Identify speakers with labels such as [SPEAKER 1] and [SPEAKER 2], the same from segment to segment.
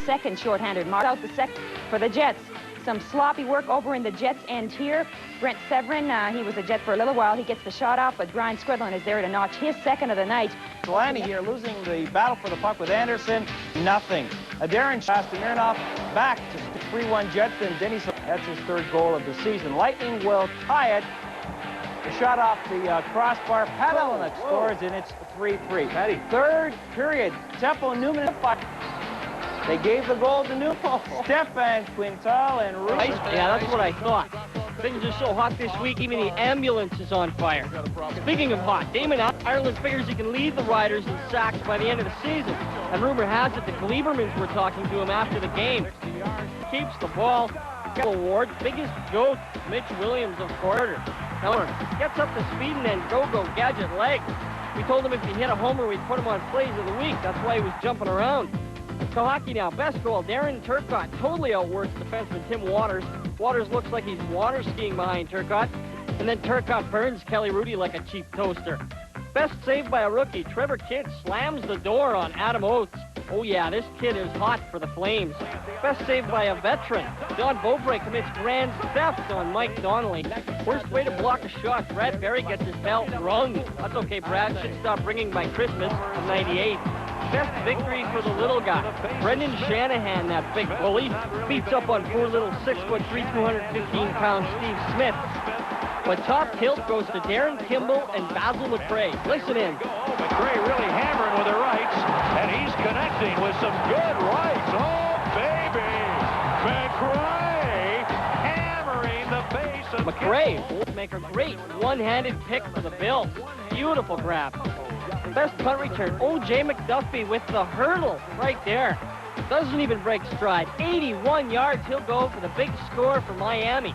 [SPEAKER 1] second shorthanded mark. Out the second for the Jets. Some sloppy work over in the Jets' end here. Brent Severin, he was a Jet for a little while. He gets the shot off, but Brian Squidlin is there to notch his second of the night.
[SPEAKER 2] Delaney here losing the battle for the puck with Anderson. Nothing. Darren Shastamirnov back to 3-1 Jets, and Denny. That's his third goal of the season. Lightning will tie it. The shot off the crossbar. Pat Elenek scores, and it's 3-3. Third period. Tempo Newman. They gave the goal to Newman. Stefan Quintal and Ruben.
[SPEAKER 3] Yeah, that's what I thought. Things are so hot this week, even the ambulance is on fire. Speaking of hot, Damon Ireland figures he can lead the Riders in sacks by the end of the season. And rumor has it the Glebermans were talking to him after the game. Keeps the ball. Award, biggest goat, Mitch Williams of quarter. However, gets up to speed and then go gadget leg. We told him if he hit a homer, we'd put him on plays of the week. That's why he was jumping around. To hockey now, best goal, Darren Turcotte totally outworks defenseman Tim Waters. Waters looks like he's water skiing behind Turcotte. And then Turcotte burns Kelly Rudy like a cheap toaster. Best save by a rookie, Trevor Kidd slams the door on Adam Oates. Oh yeah, this kid is hot for the Flames. Best save by a veteran. Don Beauvray commits grand theft on Mike Donnelly. Worst way to block a shot, Brad Berry gets his belt rung. That's okay, Brad, should stop ringing by Christmas of '98. Best victory for the little guy. Brendan Shanahan, that big bully, beats up on poor little 6'3", 215-pound Steve Smith. But top tilt goes to Darren Kimball and Basil McRae. Listen in.
[SPEAKER 4] McRae really hammering with the rights, and he's connecting with some good rights. Oh, baby! McRae hammering the base of
[SPEAKER 3] McRae will make a great one-handed pick for the Bills. Beautiful grab. Best punt return, O.J. McDuffie with the hurdle right there. Doesn't even break stride. 81 yards, he'll go for the big score for Miami.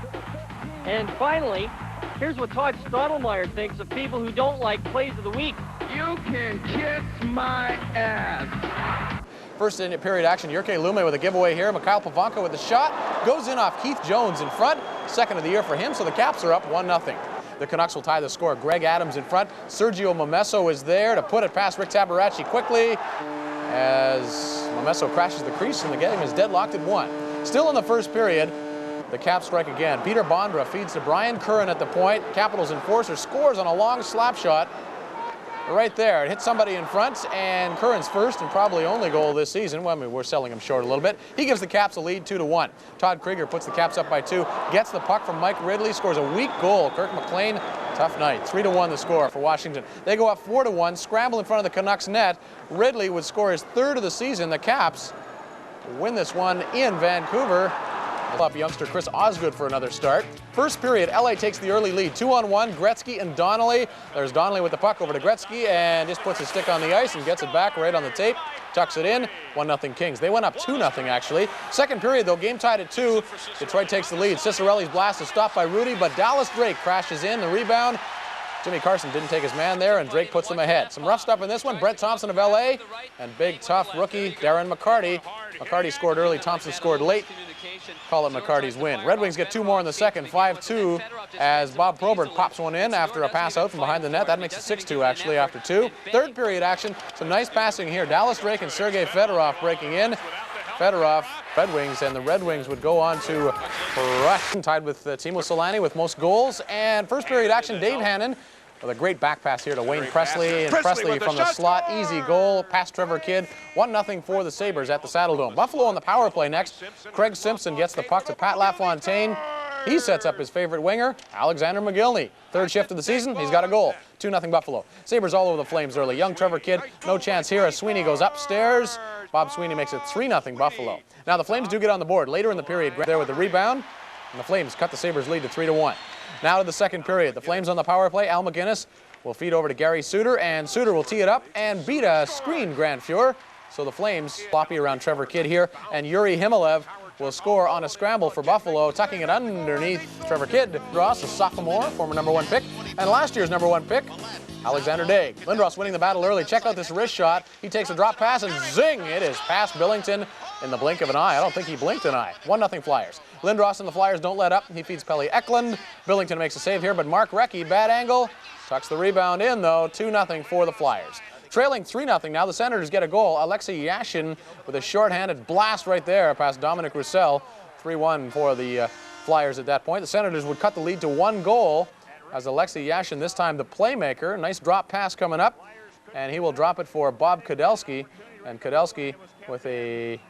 [SPEAKER 3] And finally, here's what Todd Stottlemyre thinks of people who don't like plays of the week.
[SPEAKER 5] You can kiss my ass.
[SPEAKER 6] First period action, Jyrke Lumme with a giveaway here. Mikhail Pavanka with a shot. Goes in off Keith Jones in front. Second of the year for him, so the Caps are up 1-0. The Canucks will tie the score. Greg Adams in front. Sergio Momesso is there to put it past Rick Tabaracci quickly as Momesso crashes the crease and the game is deadlocked at 1. Still in the first period, the Caps strike again. Peter Bondra feeds to Brian Curran at the point. Capitals enforcer scores on a long slap shot. Right there, it hits somebody in front, and Curran's first and probably only goal this season. Well, I mean, we're selling him short a little bit. He gives the Caps a lead 2-1. Todd Krieger puts the Caps up by 2, gets the puck from Mike Ridley, scores a weak goal. Kirk McLean, tough night. 3-1 the score for Washington. They go up 4-1, scramble in front of the Canucks net. Ridley would score his third of the season. The Caps win this one in Vancouver. Up youngster Chris Osgood for another start. First period, LA takes the early lead. 2-on-1, Gretzky and Donnelly. There's Donnelly with the puck over to Gretzky and just puts his stick on the ice and gets it back right on the tape. Tucks it in. 1-0 Kings. They went up 2-0 actually. Second period though, game tied at 2. Detroit takes the lead. Cicerelli's blast is stopped by Rudy, but Dallas Drake crashes in. The rebound. Jimmy Carson didn't take his man there, and Drake puts them ahead. Some rough stuff in this one. Brett Thompson of LA and big, tough rookie Darren McCarty. McCarty scored early. Thompson scored late. Call it McCarty's win. Red Wings get 2 more in the second, 5-2, as Bob Probert pops one in after a pass out from behind the net. That makes it 6-2 actually after 2. Third period action. Some nice passing here. Dallas Drake and Sergei Fedorov breaking in. Fedorov, Red Wings, and the Red Wings would go on to crush. Tied with Timo Solani with most goals. And first period action, Dave Hannon with a great back pass here to Wayne Presley. And Presley from the slot, easy goal, past Trevor Kidd. 1-0 for the Sabres at the Saddle Dome. Buffalo on the power play next. Craig Simpson gets the puck to Pat LaFontaine. He sets up his favorite winger, Alexander McGillney. Third shift of the season, he's got a goal. 2-0 Buffalo. Sabres all over the Flames early. Young Trevor Kidd, no chance here as Sweeney goes upstairs. Bob Sweeney makes it 3-0 Buffalo. Now the Flames do get on the board later in the period. There with the rebound, and the Flames cut the Sabres lead to 3-1. Now to the second period. The Flames on the power play. Al McGinnis will feed over to Gary Suter, and Suter will tee it up and beat a screen Grand Fuhr. So the Flames sloppy around Trevor Kidd here, and Yuri Himalev will score on a scramble for Buffalo, tucking it underneath Trevor Kidd. Lindros, a sophomore, former #1 pick, and last year's #1 pick, Alexander Day. Lindros winning the battle early. Check out this wrist shot. He takes a drop pass and zing! It is past Billington in the blink of an eye. I don't think he blinked an eye. 1-0 Flyers. Lindros and the Flyers don't let up. He feeds Pelle Eklund. Billington makes a save here, but Mark Recchi, bad angle, tucks the rebound in though. 2-0 for the Flyers. Trailing 3-0 now, the Senators get a goal. Alexei Yashin with a shorthanded blast right there past Dominic Roussel. 3-1 for the Flyers at that point. The Senators would cut the lead to 1 goal as Alexei Yashin, this time the playmaker. Nice drop pass coming up, and he will drop it for Bob Kudelski. And Kudelski with a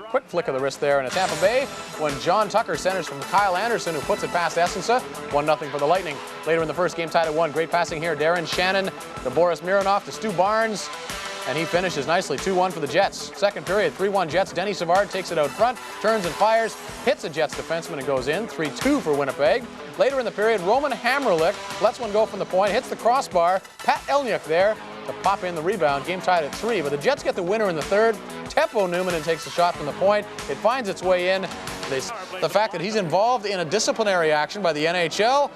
[SPEAKER 6] quick flick of the wrist there in a Tampa Bay when John Tucker centers from Kyle Anderson, who puts it past Essensa. 1-0 for the Lightning. Later in the first game, tied at 1. Great passing here. Darren Shannon to Boris Mironov to Stu Barnes, and he finishes nicely. 2-1 for the Jets. Second period, 3-1 Jets. Denny Savard takes it out front, turns and fires, hits a Jets defenseman and goes in. 3-2 for Winnipeg. Later in the period, Roman Hamrlik lets one go from the point, hits the crossbar. Pat Elniuk there to pop in the rebound. Game tied at 3, but the Jets get the winner in the third. Teppo Newman takes the shot from the point. It finds its way in. The fact that he's involved in a disciplinary action by the NHL,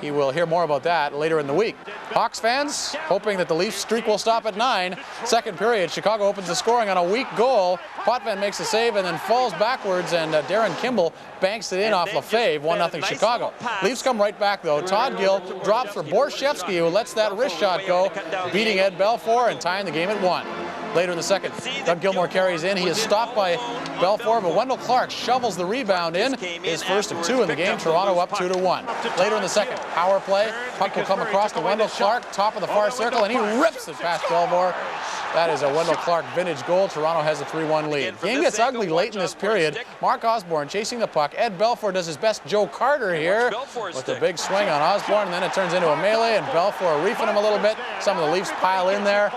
[SPEAKER 6] he will hear more about that later in the week. Hawks fans hoping that the Leafs streak will stop at 9. Second period, Chicago opens the scoring on a weak goal. Potvin makes a save and then falls backwards, and Darren Kimball banks it in off Lefebvre. 1-0 Chicago. Leafs come right back though. Todd Gill drops for Borshevsky, who lets that wrist shot go, beating Ed Belfour and tying the game at 1. Later in the second, Doug Gilmour carries in. He is stopped by Belfour, but Wendell Clark shovels the rebound in. His first of 2 in the game. Toronto up 2-1. Later in the second, power play. Puck will come across to Wendell Clark, top of the far circle, and he rips it past Belfour. That is a Wendell Clark vintage goal. Toronto has a 3-1 lead. Game gets ugly late in this period. Mark Osborne chasing the puck. Ed Belfour does his best Joe Carter here with a big swing on Osborne, and then it turns into a melee, and Belfour reefing him a little bit. Some of the Leafs pile in there.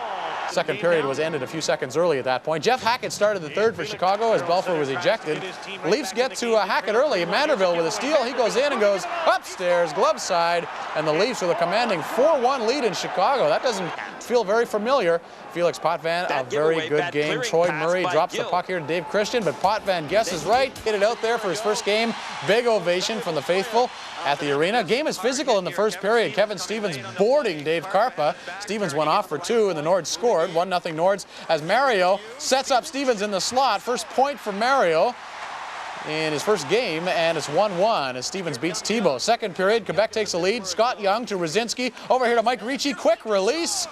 [SPEAKER 6] Second period was ended a few seconds early at that point. Jeff Hackett started the third for Chicago as Belfour was ejected. Leafs get to Hackett early. Manderville with a steal. He goes in and goes upstairs, glove side, and the Leafs with a commanding 4-1 lead in Chicago. That doesn't feel very familiar. Felix Potvin, a very good game. Troy Murray drops the puck here to Dave Christian, but Potvin guesses right. Get it out there for his first game. Big ovation from the faithful at the arena. Game is physical in the first period. Kevin Stevens boarding Dave Karpa. Stevens went off for 2 and the Nords scored. 1-0 Nords as Mario sets up Stevens in the slot. First point for Mario in his first game, and it's 1-1 as Stevens beats Tebow. Second period, Quebec takes the lead. Scott Young to Rosinski. Over here to Mike Ricci. Quick release.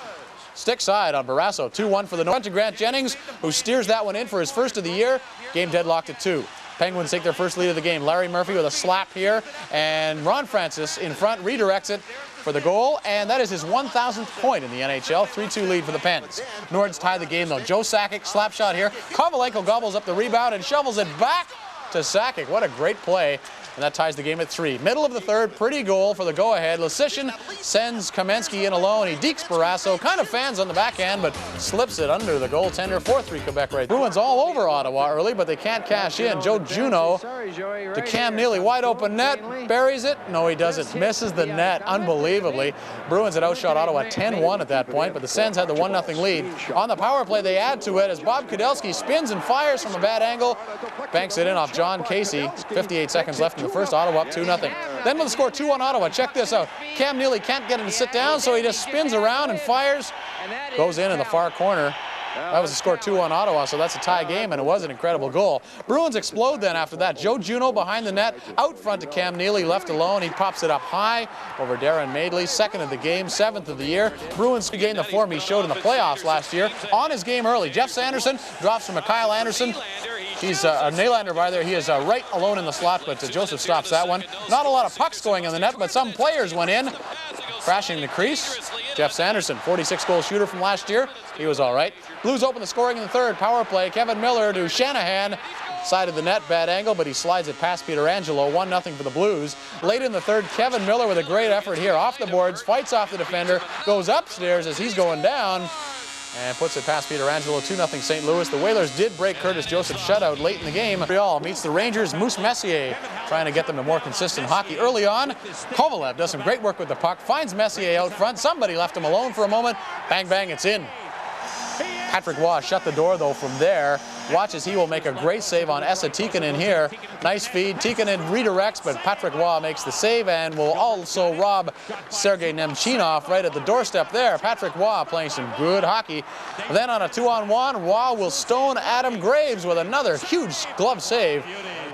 [SPEAKER 6] Stick side on Barrasso. 2-1 for the North to Grant Jennings, who steers that one in for his first of the year. Game deadlocked at 2. Penguins take their first lead of the game. Larry Murphy with a slap here, and Ron Francis in front redirects it for the goal, and that is his 1,000th point in the NHL. 3-2 lead for the Pens. Nords tie the game though. Joe Sakic, slap shot here. Kovalenko gobbles up the rebound and shovels it back to Sakic. What a great play. And that ties the game at 3. Middle of the third, pretty goal for the go-ahead. Lasician sends Kamensky in alone. He dekes Barrasso, kind of fans on the backhand, but slips it under the goaltender. 4-3 Quebec right. Bruins all over Ottawa early, but they can't cash in. Joe Juneau to Cam Neely, wide open net, buries it. No, he doesn't. Misses the net, unbelievably. Bruins had outshot Ottawa 10-1 at that point, but the Sens had the 1-0 lead. On the power play, they add to it as Bob Kudelski spins and fires from a bad angle. Banks it in off John Casey. 58 seconds left in the first. Ottawa up 2-0. Then with the score 2-1 Ottawa. Check this out. Cam Neely can't get him to sit down, so he just spins around and fires. Goes in the far corner. That was the score 2-1 Ottawa, so that's a tie game, and it was an incredible goal. Bruins explode then after that. Joe Juneau behind the net, out front to Cam Neely, left alone. He pops it up high over Darren Madeley, 2nd of the game, 7th of the year. Bruins regain the form he showed in the playoffs last year. On his game early, Jeff Sanderson drops from Kyle Anderson. He's a Nylander by there. He is right alone in the slot, but Joseph stops that one. Not a lot of pucks going in the net, but some players went in. Crashing the crease, Jeff Sanderson, 46-goal shooter from last year. He was all right. Blues open the scoring in the third. Power play, Kevin Miller to Shanahan. Side of the net, bad angle, but he slides it past Pietrangelo. 1-0 for the Blues. Late in the third, Kevin Miller with a great effort here. Off the boards, fights off the defender, goes upstairs as he's going down, and puts it past Pietrangelo. 2-0 St. Louis. The Whalers did break Curtis Joseph's shutout late in the game. Montreal meets the Rangers. Moose Messier trying to get them to more consistent hockey. Early on, Kovalev does some great work with the puck, finds Messier out front. Somebody left him alone for a moment. Bang, bang, it's in. Patrick Waugh shut the door, though, from there. Watch as he will make a great save on Esa Tikkanen here. Nice feed. Tikkanen redirects, but Patrick Waugh makes the save and will also rob Sergei Nemchinov right at the doorstep there. Patrick Waugh playing some good hockey. Then on a 2-on-1, Waugh will stone Adam Graves with another huge glove save.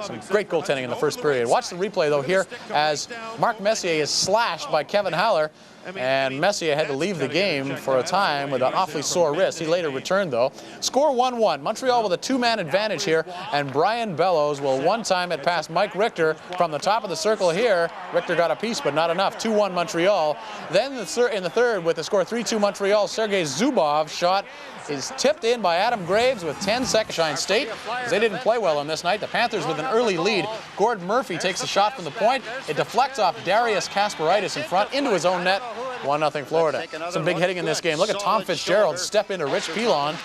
[SPEAKER 6] Some great goaltending in the first period. Watch the replay, though, here as Mark Messier is slashed by Kevin Haller. and Messier had to leave the game for a time with an awfully sore wrist. He later returned, though. Score 1-1. Montreal with a two-man advantage here, and Brian Bellows will one-time it past Mike Richter from the top of the circle here. Richter got a piece, but not enough. 2-1 Montreal. Then in the third, with the score 3-2 Montreal, Sergei Zubov shot is tipped in by Adam Graves with 10 seconds. Shine State, because they didn't play well on this night. The Panthers with an early lead. Gordon Murphy takes a shot from the point. It deflects off Darius Kasparaitis in front into his own net. 1-0 Florida. Some big hitting in this game. Look at Tom Fitzgerald step into Rich Pilon.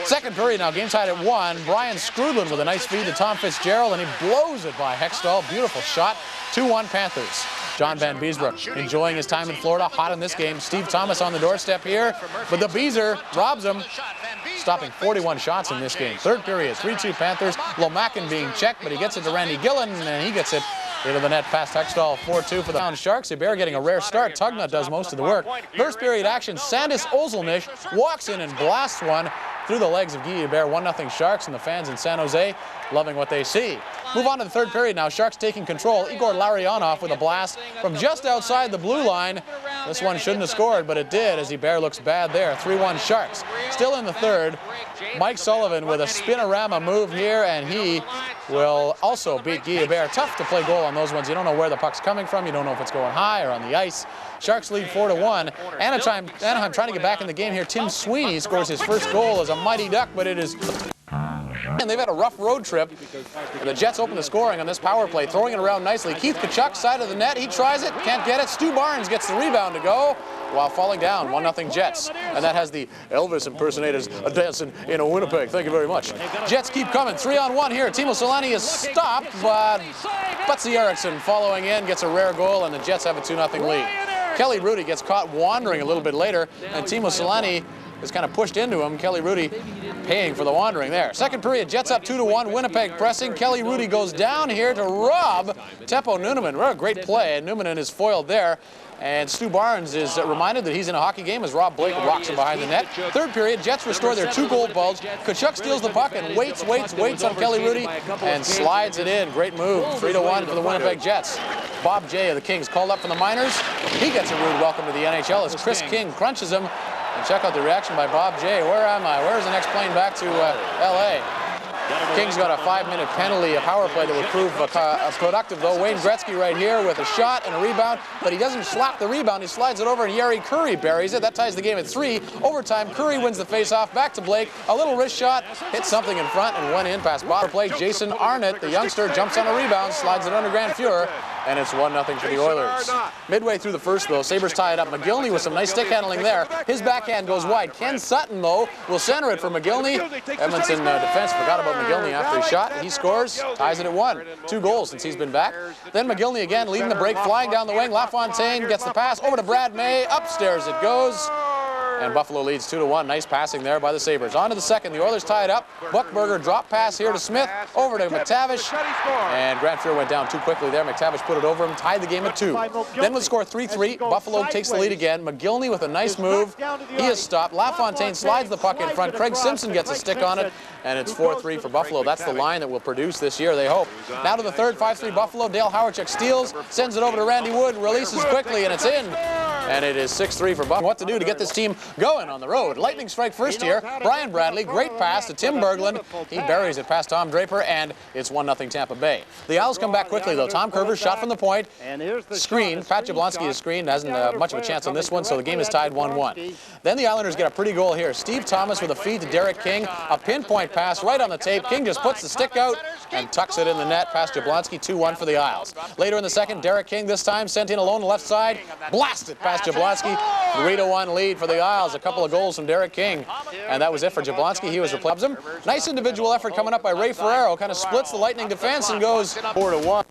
[SPEAKER 6] Second period now, game tied at 1. Brian Scrudlin with a nice feed to Tom Fitzgerald, and he blows it by Hextall. Beautiful shot. 2-1 Panthers. John Van Beesbrook enjoying his time in Florida, hot in this game. Steve Thomas on the doorstep here, but the Beezer robs him, stopping 41 shots in this game. Third period, 3-2 Panthers. Lomakin being checked, but he gets it to Randy Gillen, and he gets it into the net past Hextall. 4-2 for the Sharks. Hebert getting a rare start. Tugnut does most of the work. First period action, Sandis Ozolnish walks in and blasts one through the legs of Guy Hebert. 1-0 Sharks, and the fans in San Jose loving what they see. Move on to the third period now. Sharks taking control. Igor Larionov with a blast from just outside the blue line. This one shouldn't have scored, but it did, as Hebert looks bad there. 3-1 Sharks. Still in the third, Mike Sullivan with a spinorama move here, and he will also beat Guy Hebert. Tough to play goal on those ones. You don't know where the puck's coming from. You don't know if it's going high or on the ice. Sharks lead 4-1. Anaheim trying to get back in the game here. Tim Sweeney scores his first goal as a Mighty Duck, but it is... And they've had a rough road trip. And the Jets open the scoring on this power play, throwing it around nicely. Keith Tkachuk, side of the net. He tries it, can't get it. Stu Barnes gets the rebound to go while falling down. 1-0 Jets. And that has the Elvis impersonators dancing in a Winnipeg. Thank you very much. Jets keep coming. 3-on-1 here. Timo Solani is stopped, but Buttsy Eriksson following in gets a rare goal, and the Jets have a 2-0 lead. Kelly Rudy gets caught wandering a little bit later, and Timo Solani is kind of pushed into him. Kelly Rudy paying for the wandering there. Second period, Jets up 2-1. Winnipeg pressing. Kelly Rudy goes down here to rob Teppo Nuneman. What a great play. Nuneman is foiled there. And Stu Barnes is reminded that he's in a hockey game as Rob Blake rocks him behind the net. Third period, Jets restore their 2-goal bulge. Tkachuk steals the puck and waits on Kelly Rudy and slides it in. Great move. 3-1 for the Winnipeg Jets. Bob Jay of the Kings called up from the minors. He gets a rude welcome to the NHL as Chris King crunches him. And check out the reaction by Bob Jay. Where am I? Where's the next plane back to L.A.? King's got a 5-minute penalty, a power play that would prove productive, though. Wayne Gretzky right here with a shot and a rebound, but he doesn't slap the rebound. He slides it over, and Yeri Curry buries it. That ties the game at 3. Overtime, Curry wins the faceoff. Back to Blake. A little wrist shot, hits something in front, and went in past bottom play. Jason Arnott, the youngster, jumps on a rebound, slides it under Grant Fuhrer, and it's 1-0 for the Oilers. Midway through the first, though, Sabres tie it up. McGillney with some nice stick handling there. His backhand goes wide. Ken Sutton, though, will center it for McGillney. Edmonton defense forgot about McGillney after he shot. He scores, ties it at 1. 2 goals since he's been back. Then McGillney again leading the break, flying down the wing. LaFontaine gets the pass over to Brad May. Upstairs it goes. And Buffalo leads 2-1. Nice passing there by the Sabres. On to the second. The Oilers tie it up. Buckberger drop pass here to Smith. Over to McTavish. And Grant Fuhrer went down too quickly there. McTavish put it over him. Tied the game at 2. Then with score 3-3, Buffalo takes the lead again. McGillney with a nice move. He is stopped. LaFontaine slides the puck in front. Craig Simpson gets a stick on it. And it's 4-3 for Buffalo. That's the line that will produce this year, they hope. Now to the third, 5-3 Buffalo. Dale Hawerchuk steals, sends it over to Randy Wood, releases quickly, and it's in. And it is 6-3 for Buffalo. What to do to get this team going on the road. Lightning strike first here. Brian Bradley, great pass to Tim Berglund. He buries it past Tom Draper, and it's 1-0 Tampa Bay. The Owls come back quickly, though. Tom Curver shot from the point. Screen. Pat Jablonski is screened. Hasn't much of a chance on this one, so the game is tied 1-1. Then the Islanders get a pretty goal here. Steve Thomas with a feed to Derek King. A pinpoint pass right on the tape. King just puts the stick out and tucks it in the net past Jablonski. 2-1 for the Isles. Later in the second, Derek King this time sent in alone on the left side. Blasted past Jablonski. 3-1 lead for the Isles. A couple of goals from Derek King. And that was it for Jablonski. He was replaced him. Nice individual effort coming up by Ray Ferraro. Kind of splits the Lightning defense and goes 4-1.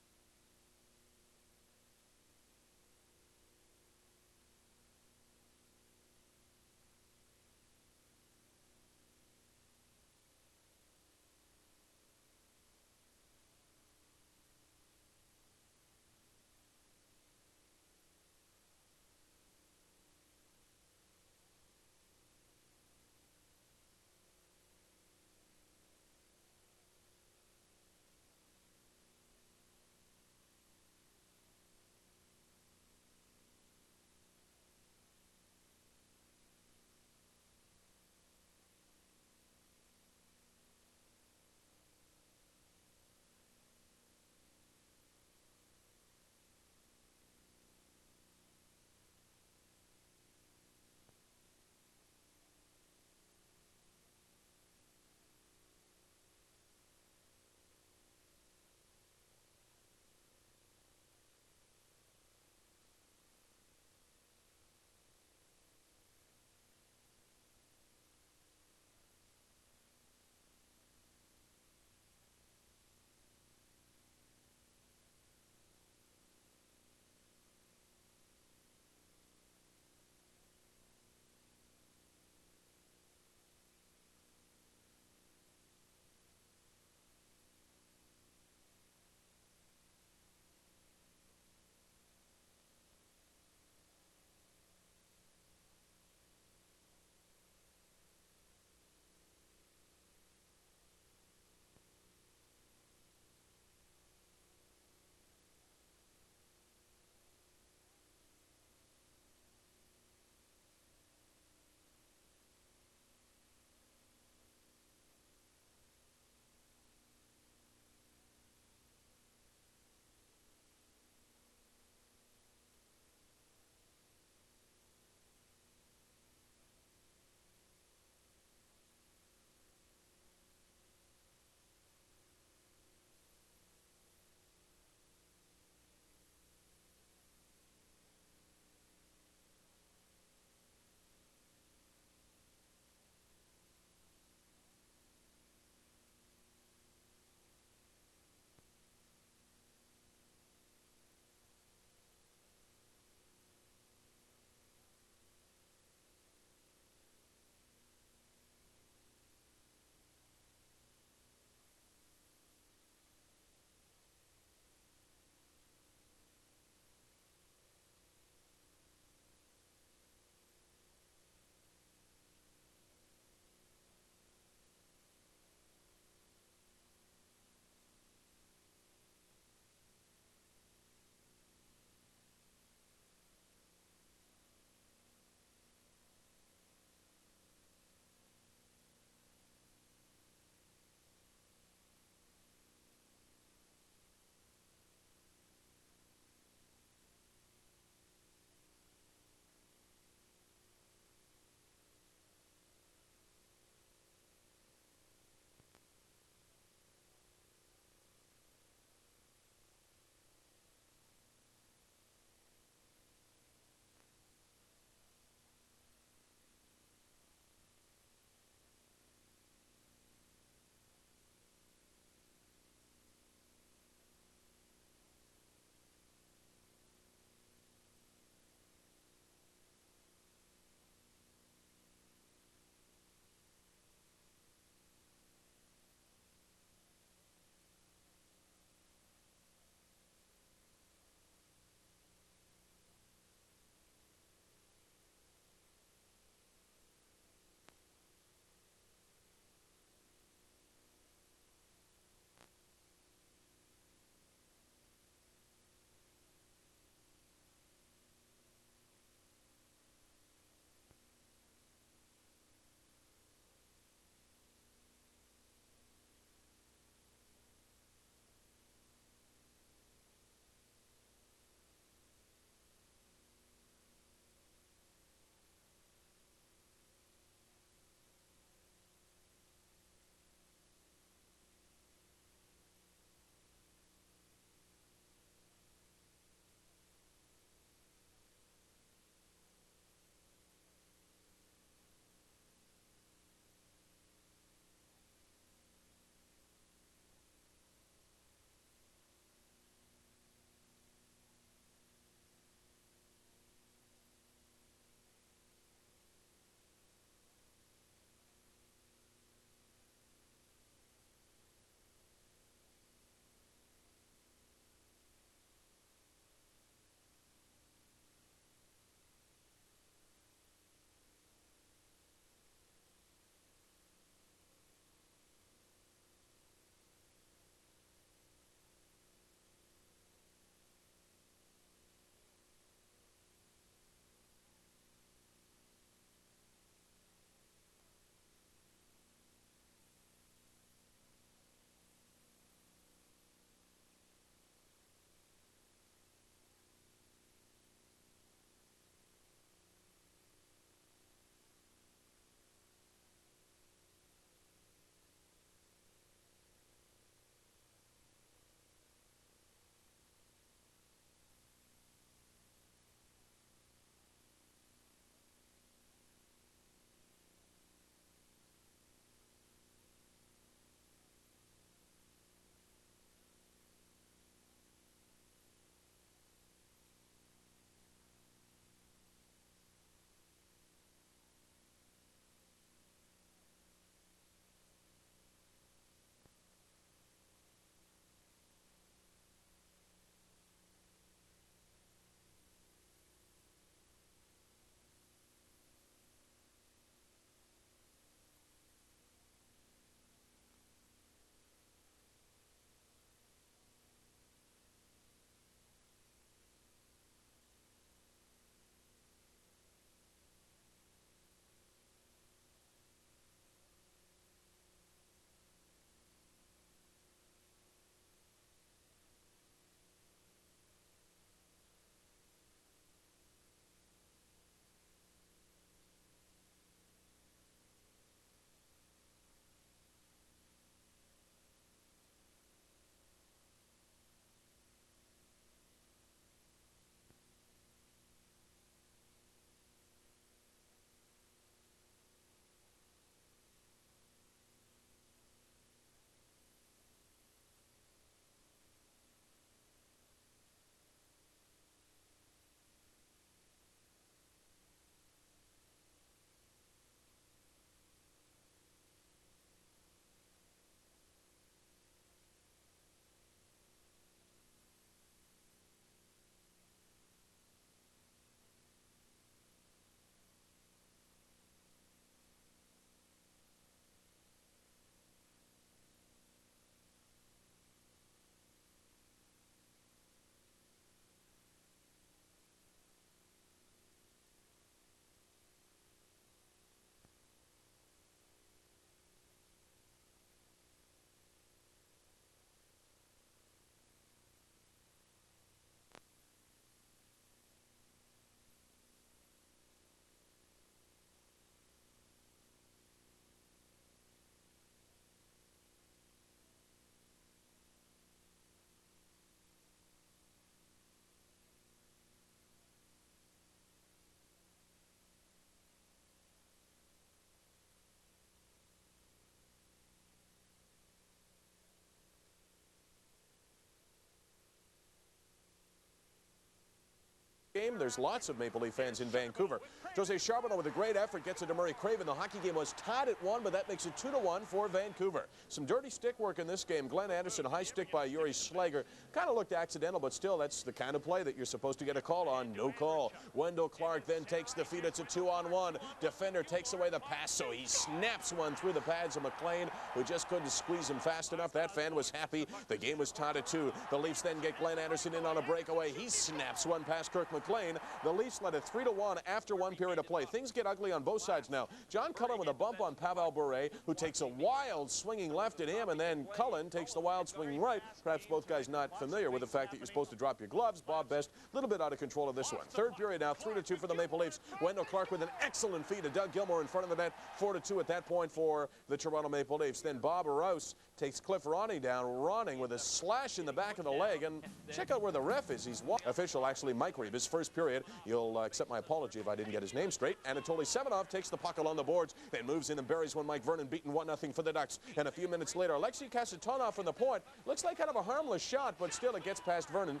[SPEAKER 7] game. There's lots of Maple Leaf fans in Vancouver. Jose Charbonneau with a great effort gets it to Murray Craven. The hockey game was tied at 1, but that makes it 2-1 for Vancouver. Some dirty stick work in this game. Glenn Anderson, high stick by Yuri Slager. Kind of looked accidental, but still, that's the kind of play that you're supposed to get a call on. No call. Wendell Clark then takes the feed. It's a 2-on-1. Defender takes away the pass, so he snaps one through the pads of McLean, who just couldn't squeeze him fast enough. That fan was happy. The game was tied at 2. The Leafs then get Glenn Anderson in on a breakaway. He snaps one past Kirk McLean. The Leafs led it 3-1 after 1 period of play. Things get ugly on both sides now. John Cullen with a bump on Pavel Bure, who takes a wild swinging left at him, and then Cullen takes the wild swinging right. Perhaps both guys not familiar with the fact that you're supposed to drop your gloves. Bob Best, a little bit out of control of this one. Third period now, 3-2 for the Maple Leafs. Wendell Clark with an excellent feed to Doug Gilmour in front of the net. 4-2 at that point for the Toronto Maple Leafs. Then Bob Rouse takes Cliff Ronnie down, running with a slash in the back of the leg. And check out where the ref is. He's official, actually, Mike Reeve. His first period. You'll accept my apology if I didn't get his name straight. Anatoly Semenov takes the puck along the boards, then moves in and buries one. Mike Vernon beaten 1-0 for the Ducks. And a few minutes later, Alexei Kasatonov from the point. Looks like kind of a harmless shot, but still it gets past Vernon.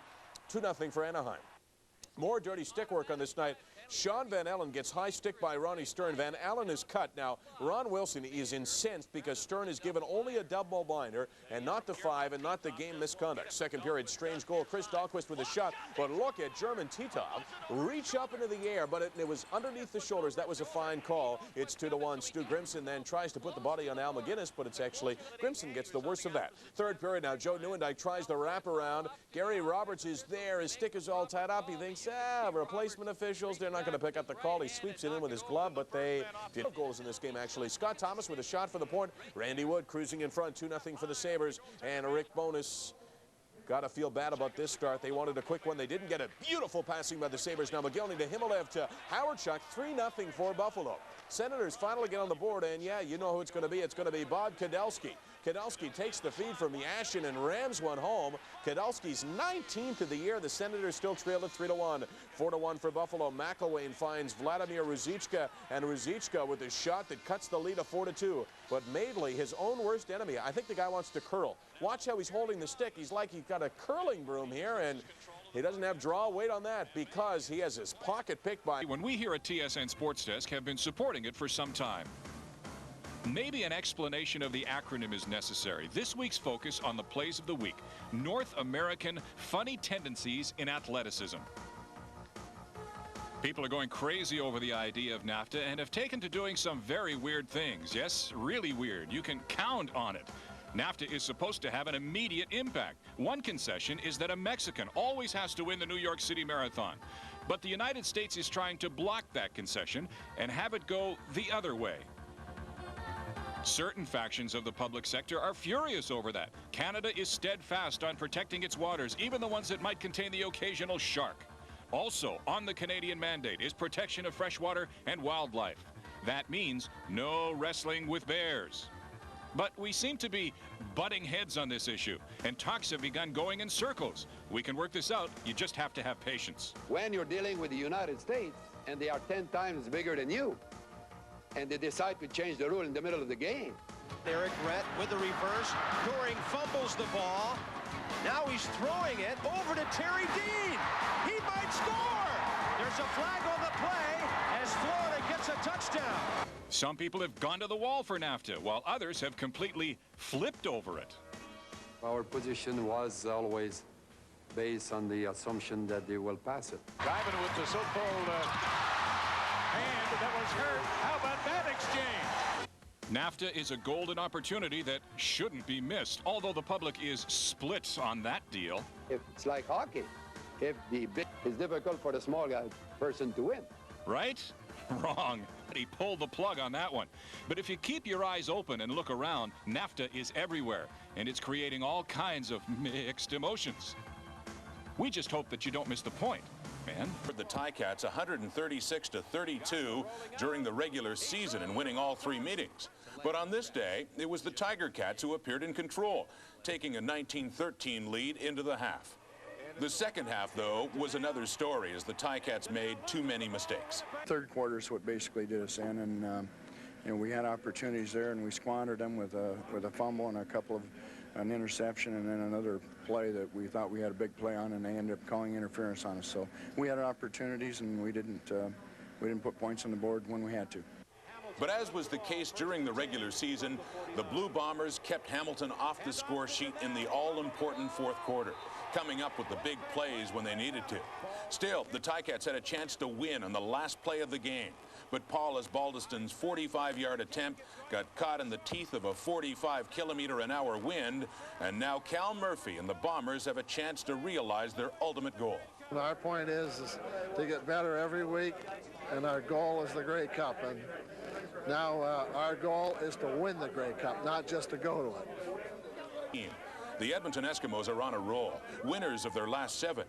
[SPEAKER 7] 2-0 for Anaheim. More dirty stick work on this night. Sean Van Allen gets high stick by Ronnie Stern. Van Allen is cut. Now, Ron Wilson is incensed because Stern is given only a double binder and not the 5 and not the game misconduct. Second period, strange goal. Chris Dahlquist with a shot. But look at German Titov reach up into the air, but it was underneath the shoulders. That was a fine call. It's 2-1. Stu Grimson then tries to put the body on Al McGinnis, but it's actually Grimson gets the worst of that. Third period now, Joe Nieuwendyk tries the wraparound. Gary Roberts is there. His stick is all tied up. He thinks, replacement officials, they're not going to pick up the call. He sweeps it in with his glove, but they did goals in this game, actually. Scott Thomas with a shot for the point. Randy Wood cruising in front, 2-0 for the Sabres. And Rick Bowness got to feel bad about this start. They wanted a quick one. They didn't get it. Beautiful passing by the Sabres. Now McGillney to Himalev to Howard Chuck. 3-0 for Buffalo. Senators finally get on the board, and yeah, you know who it's going to be. It's going to be Bob Kadelsky. Kadelsky takes the feed from Yashin and rams one home. Kadelsky's 19th of the year. The Senators still trail at 3-1. 4-1 for Buffalo. McElwain finds Vladimir Ruzicka, and Ruzicka with a shot that cuts the lead to 4-2. But Madeley, his own worst enemy, I think the guy wants to curl. Watch how he's holding the stick. He's like he's got a curling broom here, and he doesn't have draw weight on that because he has his pocket picked by.
[SPEAKER 8] When we here at TSN Sports Desk have been supporting it for some time. Maybe an explanation of the acronym is necessary. This week's focus on the plays of the week. North American funny tendencies in athleticism. People are going crazy over the idea of NAFTA and have taken to doing some very weird things. Yes, really weird. You can count on it. NAFTA is supposed to have an immediate impact. One concession is that a Mexican always has to win the New York City Marathon. But the United States is trying to block that concession and have it go the other way. Certain factions of the public sector are furious over that. Canada is steadfast on protecting its waters, even the ones that might contain the occasional shark. Also, on the Canadian mandate is protection of freshwater and wildlife. That means no wrestling with bears. But we seem to be butting heads on this issue, and talks have begun going in circles. We can work this out. You just have to have patience.
[SPEAKER 9] When you're dealing with the United States, and they are 10 times bigger than you, and they decide to change the rule in the middle of the game.
[SPEAKER 10] Eric Brett with the reverse. Doering fumbles the ball. Now he's throwing it over to Terry Dean. He might score. There's a flag on the play as Florida gets a touchdown.
[SPEAKER 8] Some people have gone to the wall for NAFTA, while others have completely flipped over it.
[SPEAKER 11] Our position was always based on the assumption that they will pass it.
[SPEAKER 4] Driving with the so-called hand that was hurt. How about that exchange?
[SPEAKER 8] NAFTA is a golden opportunity that shouldn't be missed, although the public is split on that deal.
[SPEAKER 9] It's like hockey. If the big is difficult for the small guy person to win.
[SPEAKER 8] Right? Wrong. He pulled the plug on that one. But if you keep your eyes open and look around, NAFTA is everywhere, and it's creating all kinds of mixed emotions. We just hope that you don't miss the point, man.
[SPEAKER 12] The Ticats 136-32 during the regular season and winning all 3 meetings. But on this day, it was the Tiger Cats who appeared in control, taking a 19-13 lead into the half. The second half, though, was another story as the Ticats made too many mistakes.
[SPEAKER 13] Third quarter is what basically did us in, and you know, we had opportunities there and we squandered them with a fumble and a couple of an interception and then another play that we thought we had a big play on, and they ended up calling interference on us. So we had our opportunities, and we didn't put points on the board when we had to.
[SPEAKER 12] But as was the case during the regular season, the Blue Bombers kept Hamilton off the score sheet in the all-important fourth quarter, coming up with the big plays when they needed to. Still, the Ticats had a chance to win on the last play of the game. But Paul Osbaldiston's 45-yard attempt got caught in the teeth of a 45-kilometer-an-hour wind, and now Cal Murphy and the Bombers have a chance to realize their ultimate goal.
[SPEAKER 14] Our point is to get better every week, and our goal is the Grey Cup. And now our goal is to win the Grey Cup, not just to go to it.
[SPEAKER 12] The Edmonton Eskimos are on a roll, winners of their last 7.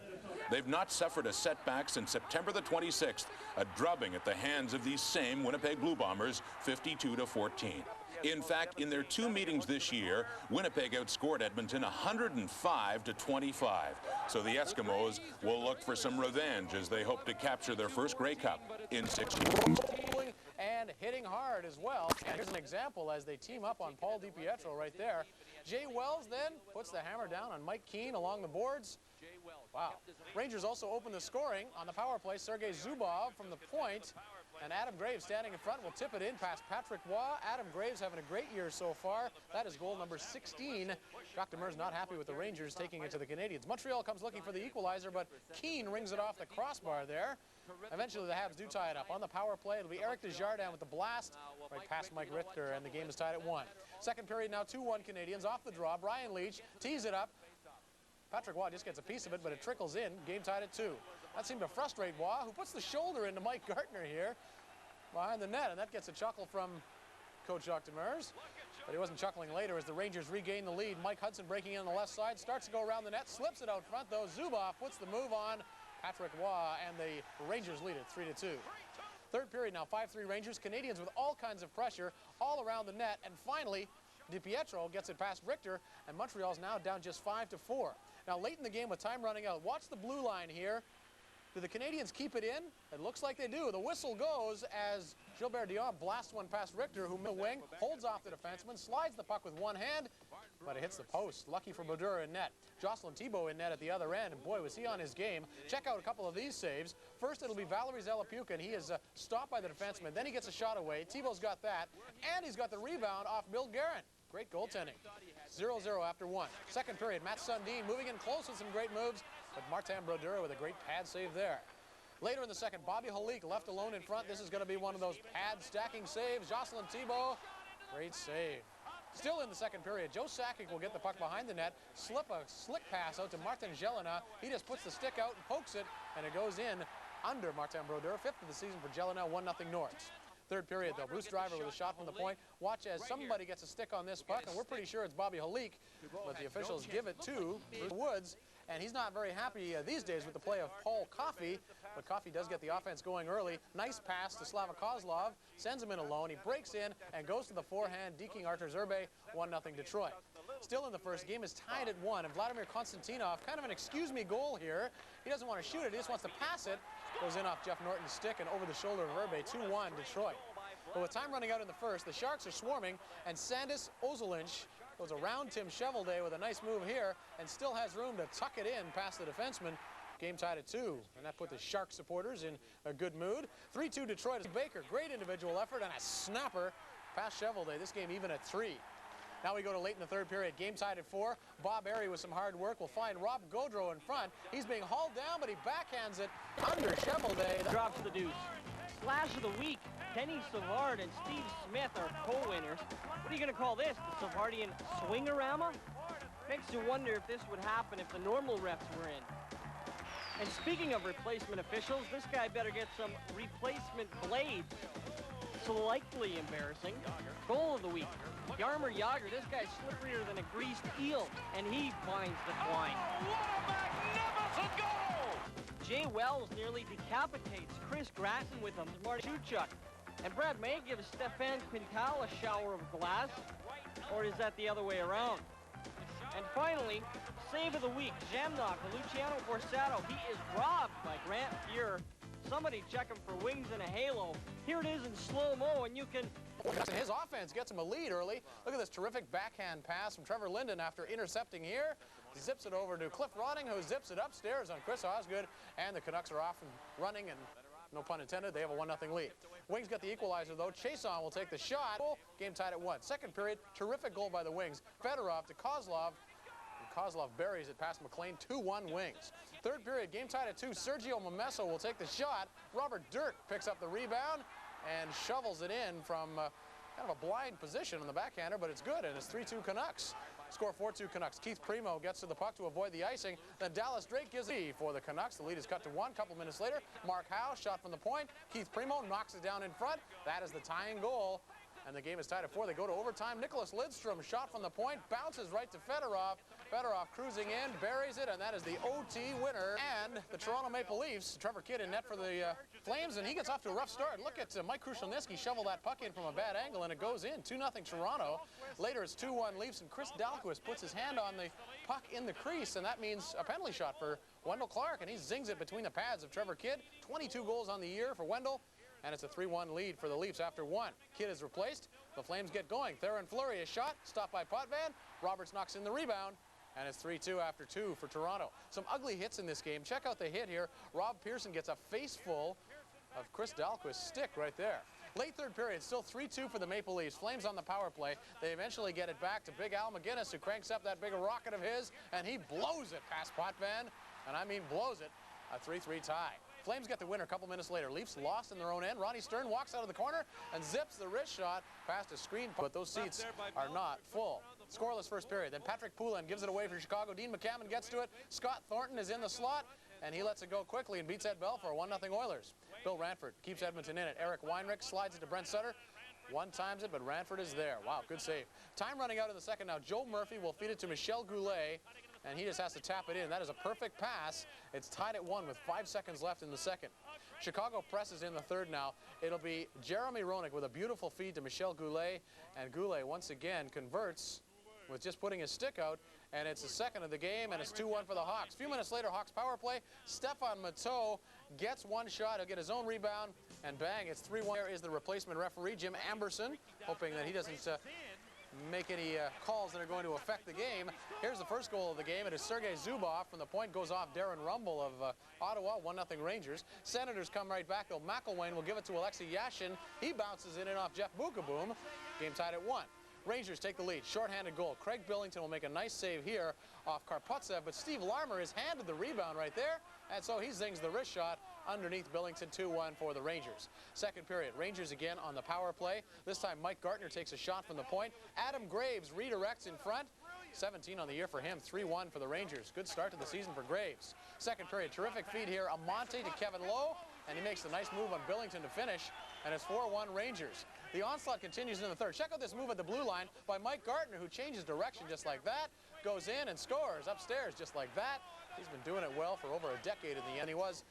[SPEAKER 12] They've not suffered a setback since September the 26th, a drubbing at the hands of these same Winnipeg Blue Bombers, 52-14. In fact, in their 2 meetings this year, Winnipeg outscored Edmonton 105-25. So the Eskimos will look for some revenge as they hope to capture their first Grey Cup in 6 years.
[SPEAKER 6] And hitting hard as well. And here's an example as they team up on Paul DiPietro right there. Jay Wells then puts the hammer down on Mike Keane along the boards. Wow. Rangers also open the scoring on the power play. Sergei Zubov from the point. And Adam Graves standing in front will tip it in past Patrick Waugh. Adam Graves having a great year so far. That is goal number 16. Jacques Demers not happy with the Rangers taking it to the Canadians. Montreal comes looking for the equalizer, but Keane rings it off the crossbar there. Eventually the Habs do tie it up. On the power play, it'll be Eric Desjardins with the blast right past Mike Richter, and the game is tied at 1. Second period now 2-1 Canadians. Off the draw, Brian Leach tees it up. Patrick Waugh just gets a piece of it, but it trickles in. Game tied at 2. That seemed to frustrate Waugh, who puts the shoulder into Mike Gartner here behind the net, and that gets a chuckle from Coach Jacques Demers. But he wasn't chuckling later as the Rangers regain the lead. Mike Hudson breaking in on the left side, starts to go around the net, slips it out front, though. Zubov puts the move on Patrick Waugh, and the Rangers lead it 3-2. Third period now, 5-3 Rangers. Canadians with all kinds of pressure all around the net, and finally, DiPietro gets it past Richter, and Montreal's now down just 5-4. Now, late in the game with time running out, watch the blue line here. Do the Canadians keep it in? It looks like they do. The whistle goes as Gilbert Dion blasts one past Richter, who the wing holds off the defenseman, slides the puck with one hand, but it hits the post. Lucky for Brodeur in net. Jocelyn Thibault in net at the other end, and boy, was he on his game. Check out a couple of these saves. First, it'll be Valery Zelepuka, and he is stopped by the defenseman. Then he gets a shot away. Thibault's got that, and he's got the rebound off Bill Guerin. Great goaltending. 0-0 after 1. Second period, Matt Sundin moving in close with some great moves, but Martin Brodeur with a great pad save there. Later in the second, Bobby Holik left alone in front. This is going to be one of those pad stacking saves. Jocelyn Thibault, great save. Still in the second period, Joe Sakic will get the puck behind the net, slip a slick pass out to Martin Jelena. He just puts the stick out and pokes it, and it goes in under Martin Brodeur. 5th of the season for Jelena, 1-0 North. Third period, though, Bruce Driver with a shot from the point. Watch as somebody gets a stick on this puck, and we're pretty sure it's Bobby Holik, but the officials give it to Bruce Woods, and he's not very happy these days with the play of Paul Coffey, but Coffey does get the offense going early. Nice pass to Slava Kozlov, sends him in alone. He breaks in and goes to the forehand, deking Artur Zerbe, 1-0 Detroit. Still in the first, game is tied at 1, and Vladimir Konstantinov, kind of an excuse-me goal here. He doesn't want to shoot it, he just wants to pass it. Goes in off Jeff Norton's stick and over the shoulder of Verbe, 2-1 Detroit. But with time running out in the first, the Sharks are swarming, and Sandis Ozolinsh goes around Tim Chevelday with a nice move here and still has room to tuck it in past the defenseman. Game tied at 2, and that put the Shark supporters in a good mood. 3-2 Detroit. Baker, great individual effort and a snapper past Chevelday. This game even at 3. Now we go to late in the third period. Game tied at 4. Bob Airy with some hard work will find Rob Gaudreau in front. He's being hauled down, but he backhands it under Chevelday.
[SPEAKER 3] Drops the deuce. Slash of the week, Kenny Savard and Steve Smith are co-winners. What are you going to call this? The Savardian swingorama? Makes you wonder if this would happen if the normal refs were in. And speaking of replacement officials, this guy better get some replacement blades. Slightly embarrassing. Goal of the week. Jaromir Jagr, this guy's slipperier than a greased eel, and he finds the twine.
[SPEAKER 4] Oh, what a magnificent goal!
[SPEAKER 3] Jay Wells nearly decapitates Chris Gratton with a Marty Chuchuk. And Brad May gives Stefan Quintal a shower of glass, or is that the other way around? And finally, save of the week, Jamnock, Luciano Borsato. He is robbed by Grant Fuhr. Somebody check him for wings and a halo. Here it is in slow-mo, and you can
[SPEAKER 6] And his offense gets him a lead early. Look at this terrific backhand pass from Trevor Linden after intercepting here. He zips it over to Cliff Ronning, who zips it upstairs on Chris Osgood, and the Canucks are off and running, and no pun intended, they have a 1-0 lead. Wings get the equalizer, though. Chason will take the shot. Game tied at 1. Second period, terrific goal by the Wings. Fedorov to Kozlov. And Kozlov buries it past McLean. 2-1 Wings. Third period, game tied at 2. Sergio Momesso will take the shot. Robert Dirt picks up the rebound and shovels it in from kind of a blind position on the backhander, but it's good, and it's 3-2 Canucks. Score 4-2 Canucks. Keith Primo gets to the puck to avoid the icing. Then Dallas Drake gives it for the Canucks. The lead is cut to 1. Couple minutes later, Mark Howe shot from the point. Keith Primo knocks it down in front. That is the tying goal, and the game is tied at 4. They go to overtime. Nicholas Lidstrom shot from the point, bounces right to Fedorov. Fedorov cruising in, buries it, and that is the OT winner. And the Toronto Maple Leafs, Trevor Kidd in net for the Flames, and he gets off to a rough start. Look at Mike Krushelnyski shovel that puck in from a bad angle, and it goes in. 2-0 Toronto. Later it's 2-1 Leafs, and Chris Dahlquist puts his hand on the puck in the crease, and that means a penalty shot for Wendell Clark, and he zings it between the pads of Trevor Kidd. 22 goals on the year for Wendell, and it's a 3-1 lead for the Leafs after 1. Kidd is replaced. The Flames get going. Theron Fleury is shot, stopped by Potvin. Roberts knocks in the rebound, and it's 3-2 after 2 for Toronto. Some ugly hits in this game. Check out the hit here. Rob Pearson gets a face full of Chris Dahlquist's stick right there. Late third period, still 3-2 for the Maple Leafs. Flames on the power play. They eventually get it back to Big Al McGinnis, who cranks up that big rocket of his, and he blows it past Potvin, and I mean blows it. A 3-3 tie. Flames get the winner a couple minutes later. Leafs lost in their own end. Ronnie Stern walks out of the corner and zips the wrist shot past a screen, but those seats are not full. Scoreless first period. Then Patrick Poulin gives it away for Chicago. Dean McCammon gets to it. Scott Thornton is in the slot, and he lets it go quickly and beats Ed Bell for a 1-0 Oilers. Bill Ranford keeps Edmonton in it. Eric Weinrich slides it to Brent Sutter. One times it, but Ranford is there. Wow, good save. Time running out in the second now. Joe Murphy will feed it to Michel Goulet, and he just has to tap it in. That is a perfect pass. It's tied at 1 with 5 seconds left in the second. Chicago presses in the third now. It'll be Jeremy Roenick with a beautiful feed to Michel Goulet, and Goulet once again converts with just putting his stick out, and it's the second of the game, and it's 2-1 for the Hawks. A few minutes later, Hawks power play. Stefan Matteau gets one shot. He'll get his own rebound, and bang, it's 3-1. There is the replacement referee, Jim Amberson, hoping that he doesn't make any calls that are going to affect the game. Here's the first goal of the game. It is Sergei Zubov. From the point goes off Darren Rumble of Ottawa, 1-0 Rangers. Senators come right back, though. McElwain will give it to Alexei Yashin. He bounces in and off Jeff Bukaboom. Game tied at 1. Rangers take the lead. Short-handed goal. Craig Billington will make a nice save here off Karpatsev, but Steve Larmer has handed the rebound right there, and so he zings the wrist shot underneath Billington. 2-1 for the Rangers. Second period. Rangers again on the power play. This time Mike Gartner takes a shot from the point. Adam Graves redirects in front. 17 on the year for him. 3-1 for the Rangers. Good start to the season for Graves. Second period. Terrific feed here. Amonte to Kevin Lowe, and he makes the nice move on Billington to finish, and it's 4-1 Rangers. The onslaught continues in the third. Check out this move at the blue line by Mike Gartner, who changes direction just like that, goes in and scores upstairs just like that. He's been doing it well for over a decade in the end. He was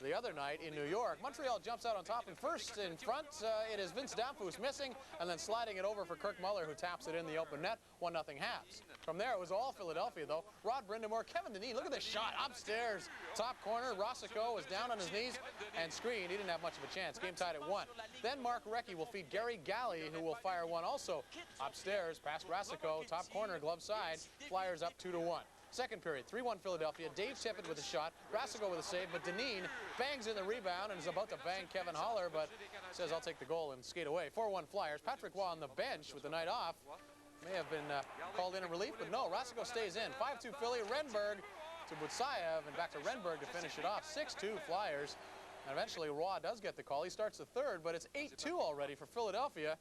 [SPEAKER 6] the other night in New York. Montreal jumps out on top, and first in front, it is Vince Damphus missing, and then sliding it over for Kirk Muller, who taps it in the open net. 1-0 Habs. From there, it was all Philadelphia, though. Rod Brindamore, Kevin Dineen, look at this shot upstairs. Top corner, Rossico was down on his knees and screened. He didn't have much of a chance. Game tied at 1. Then Mark Recchi will feed Gary Galley, who will fire one also upstairs past Rossico. Top corner, glove side. Flyers up 2-1. Second period, 3-1 Philadelphia. Dave Tippett with a shot, Rassico with a save, but Dineen bangs in the rebound and is about to bang Kevin Haller, but says, I'll take the goal and skate away. 4-1 Flyers. Patrick Waugh on the bench with the night off. May have been called in relief, but no, Rassico stays in. 5-2 Philly. Renberg to Butsayev, and back to Renberg to finish it off. 6-2 Flyers. And eventually, Waugh does get the call. He starts the third, but it's 8-2 already for Philadelphia.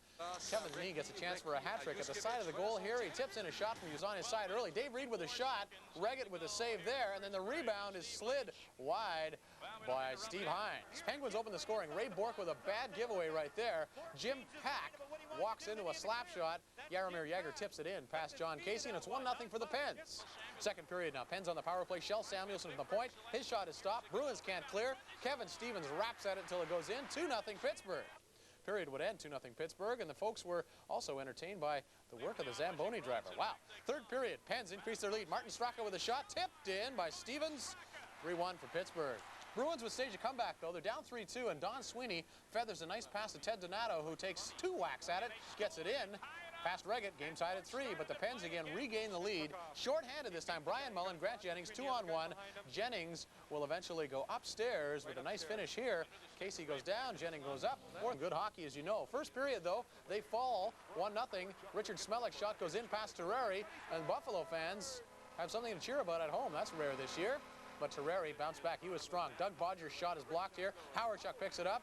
[SPEAKER 6] Kevin Dineen gets a chance for a hat trick at the side of the goal here. He tips in a shot from he was on his side early. Dave Reed with a shot, Reggett with a save there, and then the rebound is slid wide by Steve Hines. Penguins open the scoring. Ray Bourque with a bad giveaway right there. Jim Pack walks into a slap shot. Jaromir Jagr tips it in past John Casey, and it's 1-0 for the Pens. Second period now. Pens on the power play. Shel Samuelson from the point. His shot is stopped. Bruins can't clear. Kevin Stevens raps at it until it goes in. 2-0 Pittsburgh. Period would end 2-0 Pittsburgh, and the folks were also entertained by the work of the Zamboni driver. Wow. Third period. Pens increase their lead. Martin Straka with a shot. Tipped in by Stevens. 3-1 for Pittsburgh. Bruins would stage a comeback, though. They're down 3-2, and Don Sweeney feathers a nice pass to Ted Donato, who takes 2 whacks at it, gets it in. Past Reggett, game tied at 3, but the Pens again regain the lead. Short-handed this time, Brian Mullen, Grant Jennings, 2-on-1. Jennings will eventually go upstairs with a nice finish here. Casey goes down, Jennings goes up. Good hockey, as you know. First period, though, they fall 1-0. Richard Smellick's shot goes in past Terreri, and Buffalo fans have something to cheer about at home. That's rare this year. But Terreri bounced back. He was strong. Doug Bodger's shot is blocked here. Howardchuk picks it up.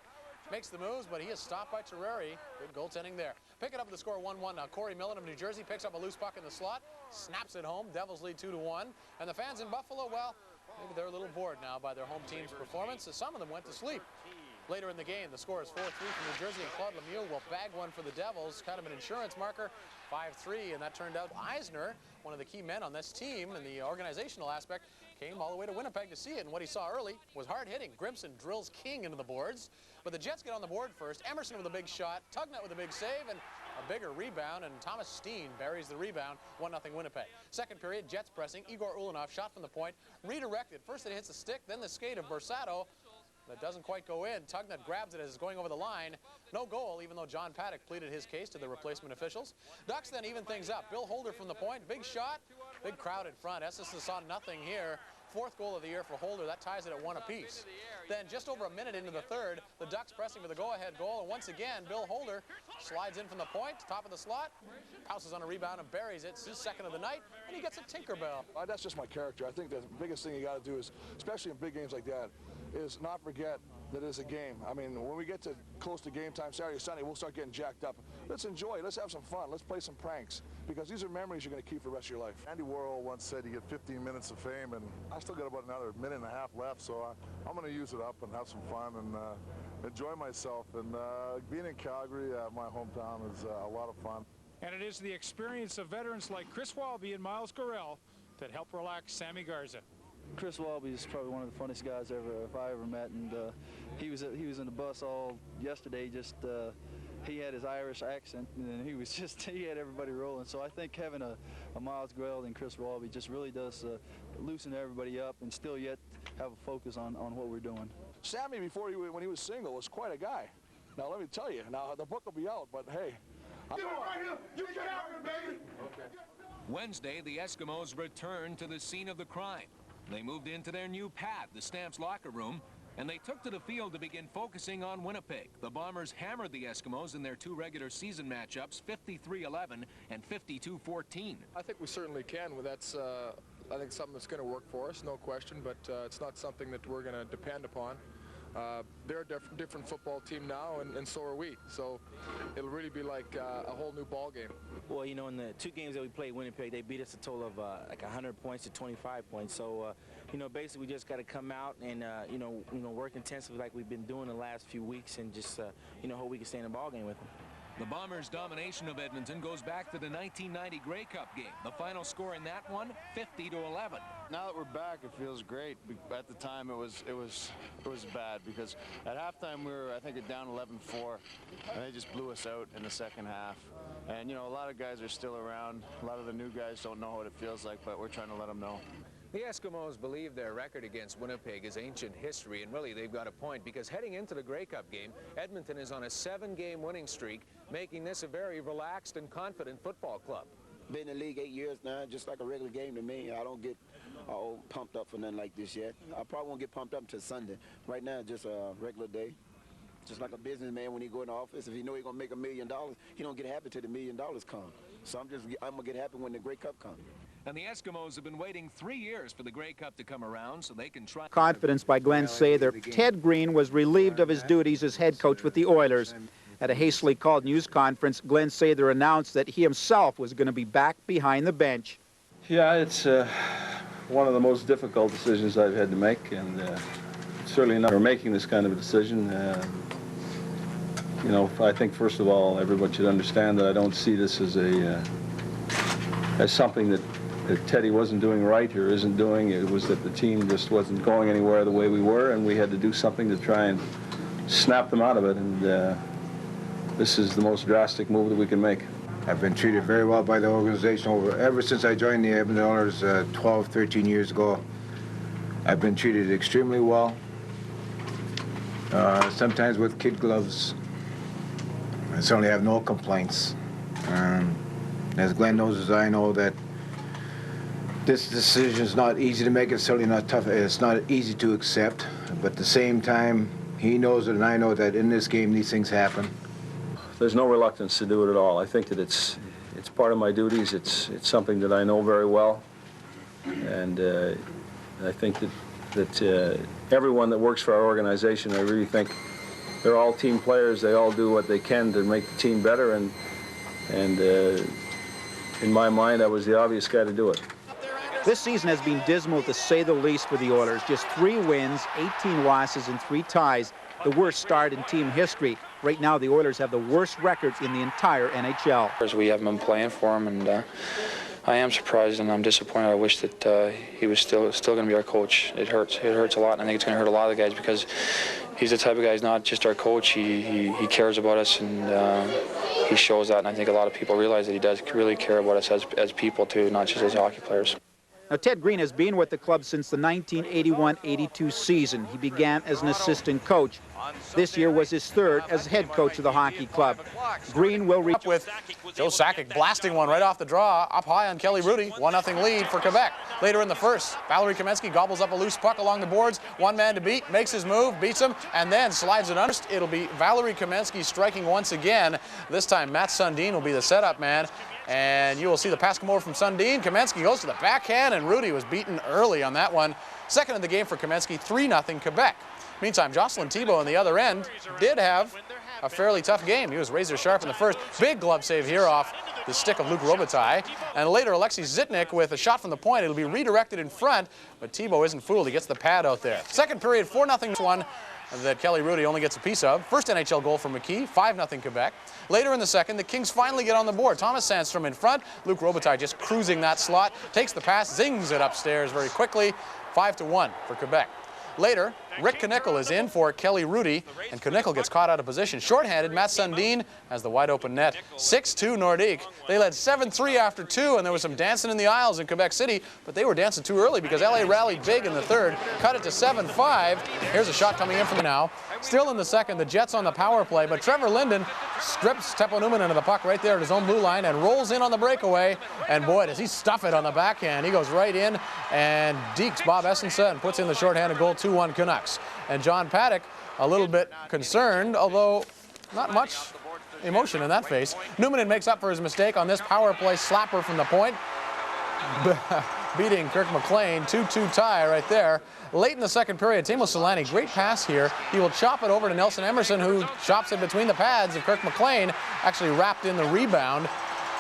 [SPEAKER 6] Makes the moves, but he is stopped by Terreri. Good goaltending there. Pick it up with the score 1-1 now. Corey Millen of New Jersey picks up a loose puck in the slot, snaps it home. Devils lead 2-1. And the fans in Buffalo, well, maybe they're a little bored now by their home team's performance, as some of them went to sleep. Later in the game, the score is 4-3 from New Jersey, and Claude Lemieux will bag one for the Devils, kind of an insurance marker, 5-3, and that turned out Eisner, one of the key men on this team in the organizational aspect, came all the way to Winnipeg to see it, and what he saw early was hard hitting. Grimson drills King into the boards, but the Jets get on the board first. Emerson with a big shot, Tugnutt with a big save, and a bigger rebound, and Thomas Steen buries the rebound, 1-0 Winnipeg. Second period, Jets pressing, Igor Ulanov shot from the point, redirected. First it hits the stick, then the skate of Borsato. That doesn't quite go in. Tugnutt grabs it as it's going over the line. No goal, even though John Paddock pleaded his case to the replacement officials. Ducks then even things up. Bill Holder from the point, big shot, big crowd in front. Esses saw nothing here. 4th goal of the year for Holder. That ties it at 1 apiece. Then just over a minute into the third, the Ducks pressing for the go-ahead goal. And once again, Bill Holder slides in from the point, top of the slot, pounces on a rebound and buries it. It's his second of the night, and he gets a Tinkerbell.
[SPEAKER 13] That's just my character. I think the biggest thing you got to do is, especially in big games like that, is not forget that it's a game. I mean, when we get to close to game time, Saturday, Sunday, we'll start getting jacked up. Let's enjoy it. Let's have some fun. Let's play some pranks, because these are memories you're going to keep for the rest of your life.
[SPEAKER 14] Andy Warhol once said you get 15 minutes of fame, and I still got about another minute and a half left, so I'm going to use it up and have some fun and enjoy myself. And being in Calgary, my hometown, is a lot of fun.
[SPEAKER 15] And it is the experience of veterans like Chris Walby and Miles Gorell that help relax Sammy Garza.
[SPEAKER 16] Chris Walby is probably one of the funniest guys I ever met, and he was in the bus all yesterday. Just he had his Irish accent, and he had everybody rolling. So I think having a Miles Gorell and Chris Walby just really does loosen everybody up and still yet have a focus on what we're doing.
[SPEAKER 13] Sammy, when he was single, was quite a guy. Now let me tell you. Now the book will be out, but hey.
[SPEAKER 5] Get right here. You get out of here, baby.
[SPEAKER 17] Okay. Wednesday, the Eskimos returned to the scene of the crime. They moved into their new pad, the Stamps locker room, and they took to the field to begin focusing on Winnipeg. The Bombers hammered the Eskimos in their 2 regular season matchups, 53-11 and 52-14.
[SPEAKER 18] I think we certainly can. Well, that's, I think, something that's going to work for us, no question, but it's not something that we're going to depend upon. They're a different football team now, and so are we. So it'll really be like a whole new ball game.
[SPEAKER 19] Well, you know, in the 2 games that we played Winnipeg, they beat us a total of like 100 points to 25 points. So, you know, basically we just got to come out and, you know, work intensively like we've been doing the last few weeks, and just, you know, hope we can stay in the ball game with them.
[SPEAKER 17] The Bombers' domination of Edmonton goes back to the 1990 Grey Cup game. The final score in that one, 50-11.
[SPEAKER 20] Now that we're back, it feels great. At the time, it was bad, because at halftime we were, I think, down 11-4, and they just blew us out in the second half. And you know, a lot of guys are still around. A lot of the new guys don't know what it feels like, but we're trying to let them know.
[SPEAKER 21] The Eskimos believe their record against Winnipeg is ancient history, and really they've got a point, because heading into the Grey Cup game, Edmonton is on a 7-game winning streak, making this a very relaxed and confident football club.
[SPEAKER 22] Been in the league 8 years now, just like a regular game to me. I don't get all pumped up for nothing like this yet. I probably won't get pumped up until Sunday. Right now, just a regular day. Just like a businessman, when he go in the office, if he know he's gonna make $1 million, he don't get happy till the $1 million come. So I'm gonna get happy when the Grey Cup comes.
[SPEAKER 17] And the Eskimos have been waiting 3 years for the Grey Cup to come around so they can try.
[SPEAKER 23] Confidence by Glenn Sather. Ted Green was relieved of his duties as head coach with the Oilers. At a hastily called news conference, Glenn Sather announced that he himself was going to be back behind the bench.
[SPEAKER 24] Yeah, it's one of the most difficult decisions I've had to make, and certainly not for making this kind of a decision. You know, I think first of all, everyone should understand that I don't see this as something that Teddy wasn't doing right or isn't doing. It was that the team just wasn't going anywhere the way we were, and we had to do something to try and snap them out of it. And this is the most drastic move that we can make.
[SPEAKER 25] I've been treated very well by the organization ever since I joined the Edmonton Oilers 12, 13 years ago. I've been treated extremely well. Sometimes with kid gloves, I certainly have no complaints. As Glenn knows, as I know, that this decision is not easy to make. It's certainly not tough. It's not easy to accept. But at the same time, he knows it and I know that in this game these things happen.
[SPEAKER 24] There's no reluctance to do it at all. I think that it's part of my duties. It's something that I know very well. And I think that everyone that works for our organization, I really think they're all team players. They all do what they can to make the team better. And in my mind, I was the obvious guy to do it.
[SPEAKER 23] This season has been dismal, to say the least, for the Oilers. Just 3 wins, 18 losses, and 3 ties. The worst start in team history. Right now, the Oilers have the worst record in the entire NHL.
[SPEAKER 1] We haven't been playing for him, and I am surprised and I'm disappointed. I wish that he was still going to be our coach. It hurts. It hurts a lot, and I think it's going to hurt a lot of the guys because he's the type of guy. He's not just our coach. He cares about us, and he shows that. And I think a lot of people realize that he does really care about us as people too, not just as hockey players.
[SPEAKER 23] Now, Ted Green has been with the club since the 1981-82 season. He began as an assistant coach. This year was his 3rd as head coach of the hockey club. Green will reach
[SPEAKER 6] with Joe Sakic blasting one right off the draw, up high on Kelly Rudy. 1-0 lead for Quebec. Later in the first, Valeri Kamensky gobbles up a loose puck along the boards. One man to beat, makes his move, beats him, and then slides it under. It'll be Valeri Kamensky striking once again. This time, Matt Sundin will be the setup man. And you will see the pass come over from Sundin. Kamensky goes to the backhand, and Rudy was beaten early on that one. Second of the game for Kamensky, 3-0 Quebec. Meantime, Jocelyn Thibault on the other end did have a fairly tough game. He was razor sharp in the first. Big glove save here off the stick of Luc Robitaille. And later, Alexei Zitnik with a shot from the point. It'll be redirected in front, but Thibault isn't fooled. He gets the pad out there. Second period, 4-0 one that Kelly Rudy only gets a piece of. First NHL goal for McKee, 5-0 Quebec. Later in the second, the Kings finally get on the board. Thomas Sandstrom in front. Luc Robitaille just cruising that slot. Takes the pass, zings it upstairs very quickly. 5-1 for Quebec. Later, Rick Knickel is in for Kelly Rudy, and Knickel gets caught out of position. Shorthanded, Matt Sundin has the wide open net. 6-2 Nordique. They led 7-3 after 2, and there was some dancing in the aisles in Quebec City, but they were dancing too early because LA rallied big in the third, cut it to 7-5. Here's a shot coming in from now. Still in the second, the Jets on the power play, but Trevor Linden strips Teppo Newman into the puck right there at his own blue line and rolls in on the breakaway. And boy, does he stuff it on the backhand. He goes right in and dekes Bob Essensa and puts in the shorthanded goal, 2-1 Canucks. And John Paddock a little bit concerned, although not much emotion in that face. Newman makes up for his mistake on this power play slapper from the point, beating Kirk McLean. 2-2 tie right there. Late in the second period, Timo Solani, great pass here. He will chop it over to Nelson Emerson, who chops it between the pads of Kirk McLean, actually wrapped in the rebound.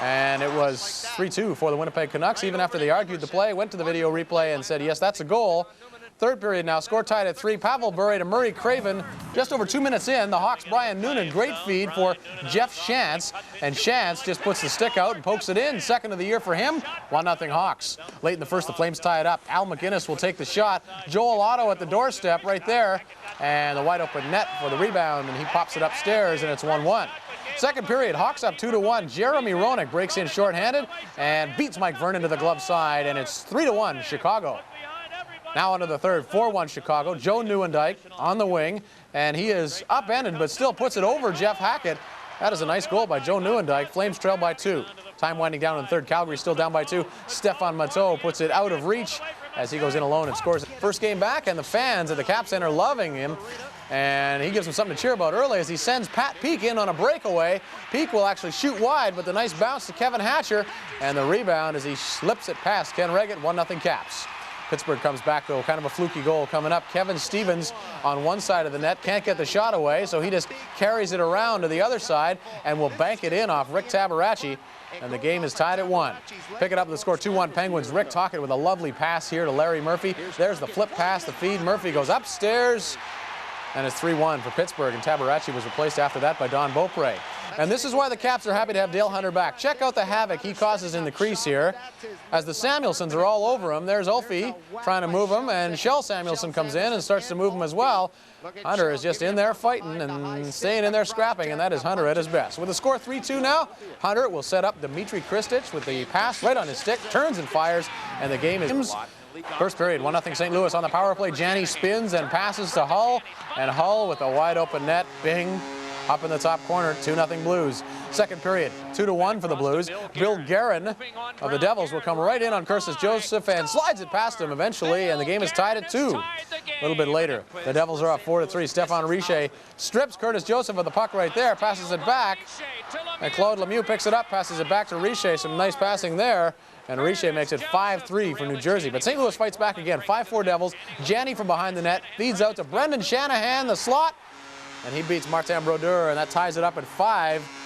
[SPEAKER 6] And it was 3-2 for the Winnipeg Canucks. Even after they argued the play, went to the video replay and said, yes, that's a goal. Third period now, score tied at 3. Pavel Bure to Murray Craven. Just over 2 minutes in, the Hawks' Brian Noonan, great feed for Jeff Shantz. And Shantz just puts the stick out and pokes it in. Second of the year for him, 1-0 Hawks. Late in the first, the Flames tie it up. Al McInnes will take the shot. Joel Otto at the doorstep right there. And the wide open net for the rebound, and he pops it upstairs, and it's 1-1. Second period, Hawks up 2-1. Jeremy Roenick breaks in shorthanded and beats Mike Vernon to the glove side, and it's 3-1 Chicago. Now onto the third, 4-1 Chicago. Joe Nieuwendyk on the wing, and he is upended, but still puts it over Jeff Hackett. That is a nice goal by Joe Nieuwendyk. Flames trail by 2. Time winding down in the third. Calgary still down by 2. Stefan Matteau puts it out of reach as he goes in alone and scores. First game back, and the fans at the Cap Center loving him. And he gives him something to cheer about early as he sends Pat Peake in on a breakaway. Peake will actually shoot wide, but the nice bounce to Kevin Hatcher. And the rebound as he slips it past Ken Reggett, 1-0 Caps. Pittsburgh comes back, though, kind of a fluky goal coming up. Kevin Stevens on one side of the net, can't get the shot away, so he just carries it around to the other side and will bank it in off Rick Tabaracci, and the game is tied at 1. Pick it up with the score, 2-1 Penguins. Rick Tocchet with a lovely pass here to Larry Murphy. There's the flip pass, the feed. Murphy goes upstairs, and it's 3-1 for Pittsburgh, and Tabaracci was replaced after that by Don Beaupre. And this is why the Caps are happy to have Dale Hunter back. Check out the havoc he causes in the crease here. As the Samuelsons are all over him, there's Ophi trying to move him, and Shell Samuelson comes in and starts to move him as well. Hunter is just in there fighting and staying in there scrapping, and that is Hunter at his best. With the score 3-2 now, Hunter will set up Dmitry Kristich with the pass right on his stick, turns and fires, and the game is First period, 1-0 St. Louis on the power play. Janney spins and passes to Hull, and Hull with a wide open net. Bing, up in the top corner, 2-0 Blues. Second period, 2-1 for the Blues. Bill Guerin of the Devils will come right in on Curtis Joseph and slides it past him eventually, and the game is tied at 2. A little bit later, the Devils are up 4-3. Stefan Richer strips Curtis Joseph of the puck right there, passes it back, and Claude Lemieux picks it up, passes it back to Richer. Some nice passing there, and Richer makes it 5-3 for New Jersey. But St. Louis fights back again, 5-4 Devils. Janney from behind the net feeds out to Brendan Shanahan, the slot, and he beats Martin Brodeur, and that ties it up at 5.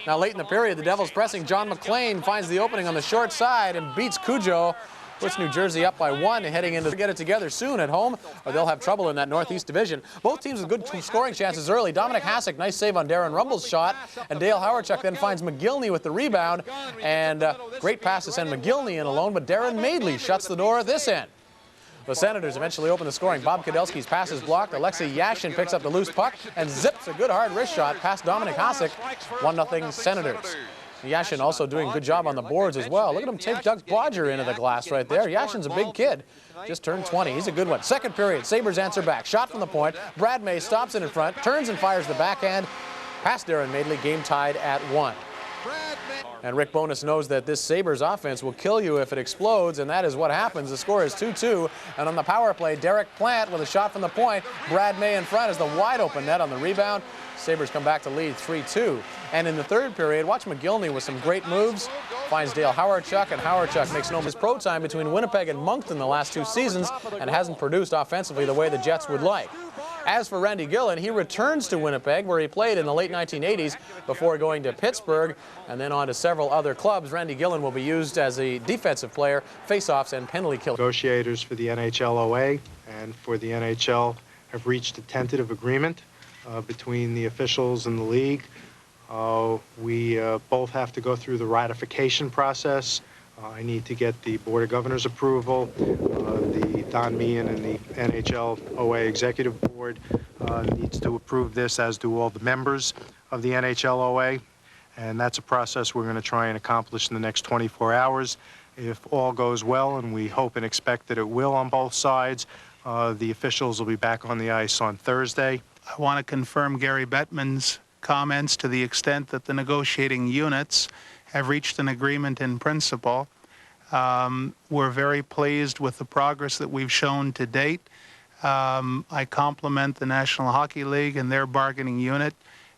[SPEAKER 6] Now late in the period, the Devils pressing. John McLean finds the opening on the short side and beats Cujo. Puts New Jersey up by 1 and heading into get it together soon at home, or they'll have trouble in that Northeast Division. Both teams with good scoring chances early. Dominic Hasek, nice save on Darren Rumble's shot, and Dale Howarchuk then finds McGillney with the rebound, and great pass to send McGillney in alone, but Darren Madeley shuts the door at this end. The Senators eventually open the scoring. Bob Kudelski's pass is blocked. Alexei Yashin picks up the loose puck and zips a good hard wrist shot past Dominic Hasek. 1-0 Senators. Yashin also doing a good job on the boards as well. Look at him take Doug Bodger into the glass right there. Yashin's a big kid. Just turned 20. He's a good one. Second period, Sabres answer back. Shot from the point. Brad May stops it in front, turns and fires the backhand. Past Darren Madeley, game tied at 1. And Rick Bowness knows that this Sabres offense will kill you if it explodes, and that is what happens. The score is 2-2, and on the power play, Derek Plant with a shot from the point. Brad May in front is the wide open net on the rebound. Sabres come back to lead 3-2. And in the third period, watch McGillney with some great moves. Finds Dale Howarchuk, and Howarchuk makes no mistake. Pro time between Winnipeg and Moncton the last 2 seasons and hasn't produced offensively the way the Jets would like. As for Randy Gillen, he returns to Winnipeg, where he played in the late 1980s before going to Pittsburgh and then on to several other clubs. Randy Gillen will be used as a defensive player, faceoffs, and penalty killer.
[SPEAKER 2] Negotiators for the NHLOA and for the NHL have reached a tentative agreement between the officials and the league. We both have to go through the ratification process. I need to get the Board of Governors approval. The Don Meehan and the NHLOA Executive Board needs to approve this, as do all the members of the NHLOA. And that's a process we're going to try and accomplish in the next 24 hours. If all goes well, and we hope and expect that it will on both sides, the officials will be back on the ice on Thursday.
[SPEAKER 7] I want to confirm Gary Bettman's comments to the extent that the negotiating units have reached an agreement in principle. We're very pleased with the progress that we've shown to date. I compliment the National Hockey League and their bargaining unit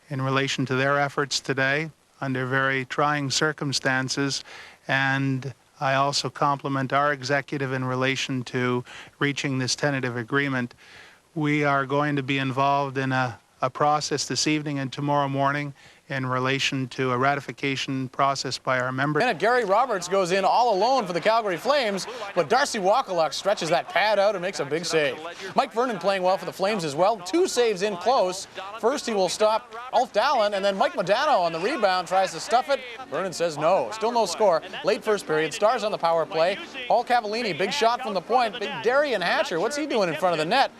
[SPEAKER 7] in relation to their efforts today under very trying circumstances, and I also compliment our executive in relation to reaching this tentative agreement. We are going to be involved in a process this evening and tomorrow morning in relation to a ratification process by our members.
[SPEAKER 6] And Gary Roberts goes in all alone for the Calgary Flames, but Darcy Wakaluk stretches that pad out and makes a big save. Mike Vernon playing well for the Flames as well. 2 saves in close. First he will stop Ulf Dallin, and then Mike Modano on the rebound tries to stuff it. Vernon says no. Still no score. Late first period. Stars on the power play. Paul Cavallini, big shot from the point. Big Darian Hatcher, what's he doing in front of the net?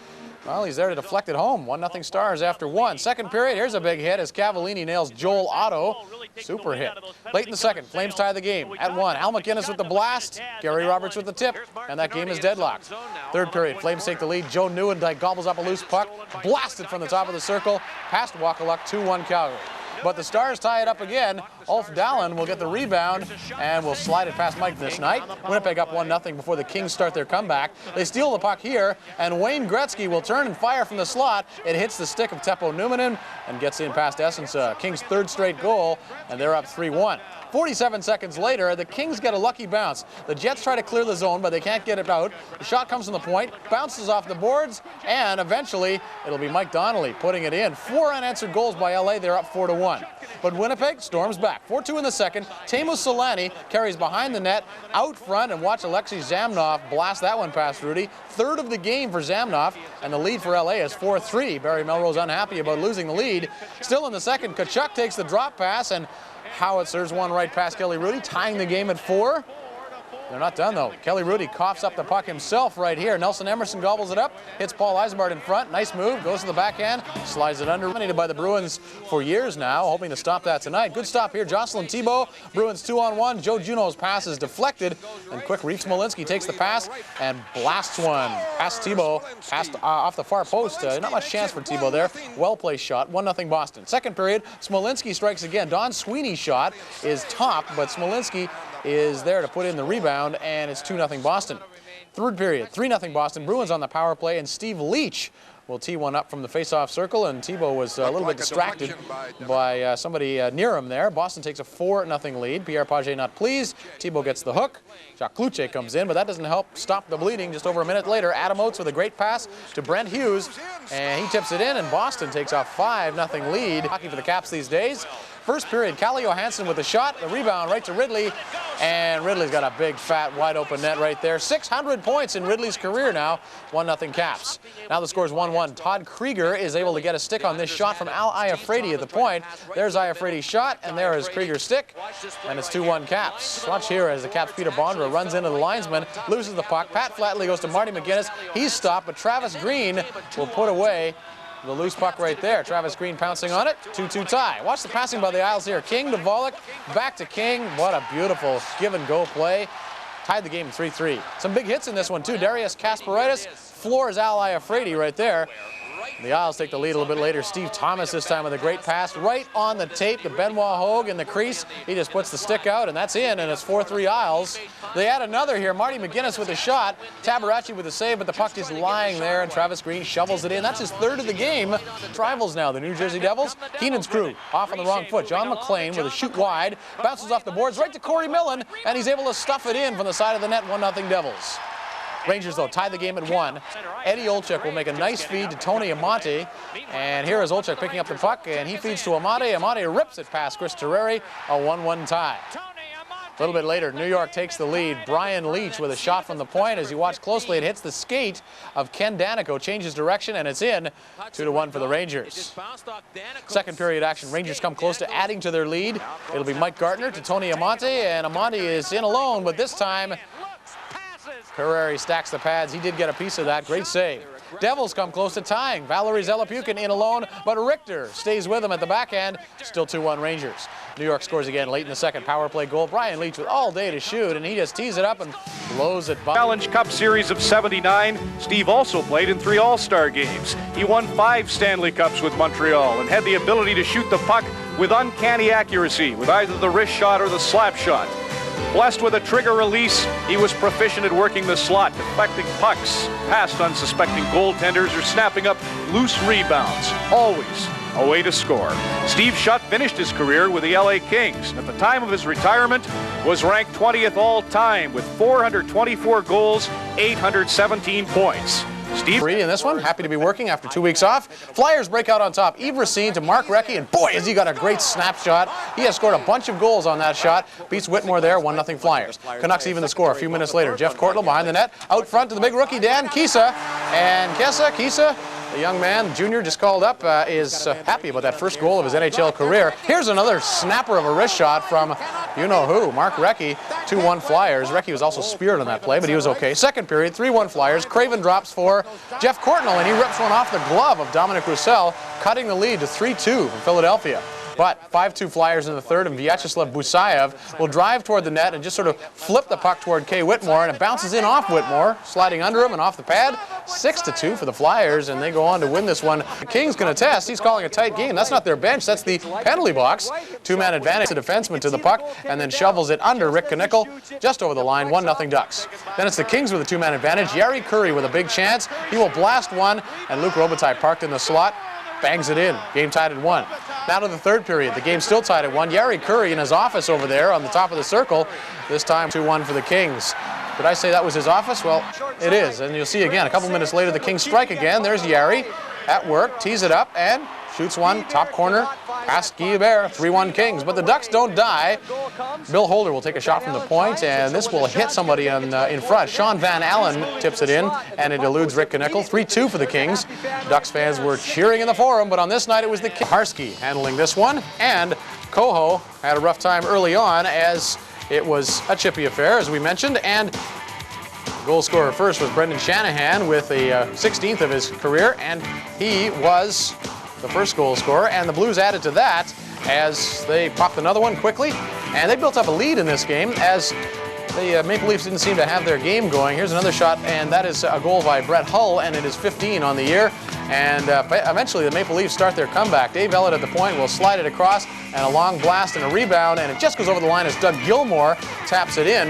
[SPEAKER 6] Well, he's there to deflect it home. 1-0 Stars after 1. Second period, here's a big hit as Cavallini nails Joel Otto. Super hit. Late in the second, Flames tie the game at 1. Al McInnes with the blast, Gary Roberts with the tip, and that game is deadlocked. Third period, Flames take the lead. Joe Nieuwendyk gobbles up a loose puck, blasted from the top of the circle, past Wakaluk, 2-1 Calgary. But the Stars tie it up again. Ulf Dallin will get the rebound and will slide it past Mike this night. Winnipeg up 1-0 before the Kings start their comeback. They steal the puck here, and Wayne Gretzky will turn and fire from the slot. It hits the stick of Teppo Numminen and gets in past Essensa. Kings' third straight goal, and they're up 3-1. 47 seconds later, the Kings get a lucky bounce. The Jets try to clear the zone, but they can't get it out. The shot comes from the point, bounces off the boards, and eventually it'll be Mike Donnelly putting it in. 4 unanswered goals by LA. They're up 4-1. But Winnipeg storms back. 4-2 in the second. Teemu Selanne carries behind the net, out front, and watch Alexei Zamnov blast that one past Rudy. Third of the game for Zamnov, and the lead for LA is 4-3. Barry Melrose unhappy about losing the lead. Still in the second, Tkachuk takes the drop pass, and Howitzers one right past Kelly Rudy, tying the game at 4. They're not done, though. Kelly Rudy coughs up the puck himself right here. Nelson Emerson gobbles it up, hits Paul Eisenbart in front. Nice move, goes to the backhand, slides it under. Dominated by the Bruins for years now, hoping to stop that tonight. Good stop here. Jocelyn Thibault, Bruins 2-on-1. Joe Juneau's pass is deflected, and quick reef. Smolinski takes the pass and blasts one. Past Thibault, passed off the far post. Not much chance for Thibault there. Well-placed shot, 1-0 Boston. Second period, Smolinski strikes again. Don Sweeney's shot is topped, but Smolinski is there to put in the rebound, and it's 2-0 Boston. Third period, 3-0 Boston. Bruins on the power play, and Steve Leach will tee one up from the face-off circle, and Thibault was a little bit distracted by somebody near him there. Boston takes a 4-0 lead. Pierre Pagé not pleased. Thibault gets the hook. Jacques Cloutier comes in, but that doesn't help stop the bleeding. Just over a minute later, Adam Oates with a great pass to Brent Hughes, and he tips it in, and Boston takes a 5-0 lead. Hockey for the Caps these days. First period, Calle Johansson with the shot, the rebound right to Ridley, and Ridley's got a big, fat, wide-open net right there. 600 points in Ridley's career now, 1-0 Caps. Now the score's 1-1. Todd Krieger is able to get a stick on this shot from Al Iafredi at the point. There's Iafredi's shot, and there is Krieger's stick, and it's 2-1 Caps. Watch here as the Caps' Peter Bondra runs into the linesman, loses the puck. Pat Flatley goes to Marty McGinnis. He's stopped, but Travis Green will put away the loose puck right there. Travis Green pouncing on it. 2-2 tie. Watch the passing by the Isles here. King to Volek. Back to King. What a beautiful give-and-go play. Tied the game 3-3. Some big hits in this one, too. Darius Kasparaitis floors Al Iafredi right there. The Isles take the lead a little bit later. Steve Thomas this time with a great pass right on the tape to Benoit Hogue in the crease. He just puts the stick out, and that's in, and it's 4-3 Isles. They add another here. Marty McGinnis with a shot. Tabaracci with a save, but the puck is lying there, and Travis Green shovels it in. That's his third of the game. Rivals now, the New Jersey Devils. Keenan's crew off on the wrong foot. John McLean with a shoot wide. Bounces off the boards right to Corey Millen, and he's able to stuff it in from the side of the net. 1-0 Devils. Rangers, though, tie the game at 1. Eddie Olczyk will make a nice feed to Tony Amante. And here is Olczyk picking up the puck, and he feeds to Amante. Amante rips it past Chris Terreri, a 1-1 tie. A little bit later, New York takes the lead. Brian Leach with a shot from the point. As you watch closely, it hits the skate of Ken Danico, changes direction, and it's in. 2-1 for the Rangers. Second period action. Rangers come close to adding to their lead. It'll be Mike Gartner to Tony Amante, and Amante is in alone, but this time Terreri stacks the pads. He did get a piece of that. Great save. Devils come close to tying. Valerie Zelapukin in alone, but Richter stays with him at the backhand. Still 2-1 Rangers. New York scores again late in the second power play goal. Brian Leach with all day to shoot, and he just tees it up and blows it by.
[SPEAKER 8] Challenge Cup Series of '79, Steve also played in 3 All-Star games. He won 5 Stanley Cups with Montreal and had the ability to shoot the puck with uncanny accuracy with either the wrist shot or the slap shot. Blessed with a trigger release, he was proficient at working the slot, deflecting pucks past unsuspecting goaltenders or snapping up loose rebounds. Always a way to score. Steve Shutt finished his career with the LA Kings, and at the time of his retirement was ranked 20th all-time with 424 goals, 817 points. Steve
[SPEAKER 6] in this one, happy to be working after 2 weeks off. Flyers break out on top. Yves Racine to Mark Recchi, and boy, has he got a great snapshot. He has scored a bunch of goals on that shot. Beats Whitmore there, 1-0 Flyers. Canucks even the score a few minutes later. Jeff Courtnall behind the net. Out front to the big rookie, Dan Kisa. And Kisa, the young man, junior, just called up, is happy about that first goal of his NHL career. Here's another snapper of a wrist shot from you-know-who, Mark Recchi, 2-1 Flyers. Recchi was also speared on that play, but he was okay. Second period, 3-1 Flyers. Craven drops for Jeff Courtnall, and he rips one off the glove of Dominic Roussel, cutting the lead to 3-2 from Philadelphia. But 5-2 Flyers in the third, and Vyacheslav Busayev will drive toward the net and just sort of flip the puck toward Kay Whitmore, and it bounces in off Whitmore, sliding under him and off the pad. 6-2 for the Flyers, and they go on to win this one. The Kings can attest. He's calling a tight game. That's not their bench. That's the penalty box. 2-man advantage. The defenseman to the puck, and then shovels it under Rick Knickel, just over the line. 1-0 Ducks. Then it's the Kings with a 2-man advantage. Yari Curry with a big chance. He will blast one, and Luc Robitaille parked in the slot bangs it in. Game tied at 1. Now to the third period. The game's still tied at 1. Yari Curry in his office over there on the top of the circle. This time 2-1 for the Kings. Did I say that was his office? Well, it is. And you'll see again, a couple minutes later, the Kings strike again. There's Yari at work, tees it up, and shoots one, top corner, past Guilbert, 3-1 Kings. But the Ducks don't die. Bill Holder will take a shot from the point, and this will hit somebody in front. Sean Van Allen tips it in, and it eludes Rick Knickel. 3-2 for the Kings. Ducks fans were cheering in the Forum, but on this night it was the Harsky handling this one, and Coho had a rough time early on as It was a chippy affair, as we mentioned, and goal scorer first was Brendan Shanahan with a 16th of his career, and he was the first goal scorer, and the Blues added to that as they popped another one quickly, and they built up a lead in this game as the Maple Leafs didn't seem to have their game going. Here's another shot, and that is a goal by Brett Hull, and it is 15 on the year. And eventually the Maple Leafs start their comeback. Dave Ellett at the point will slide it across, and a long blast and a rebound, and it just goes over the line as Doug Gilmour taps it in,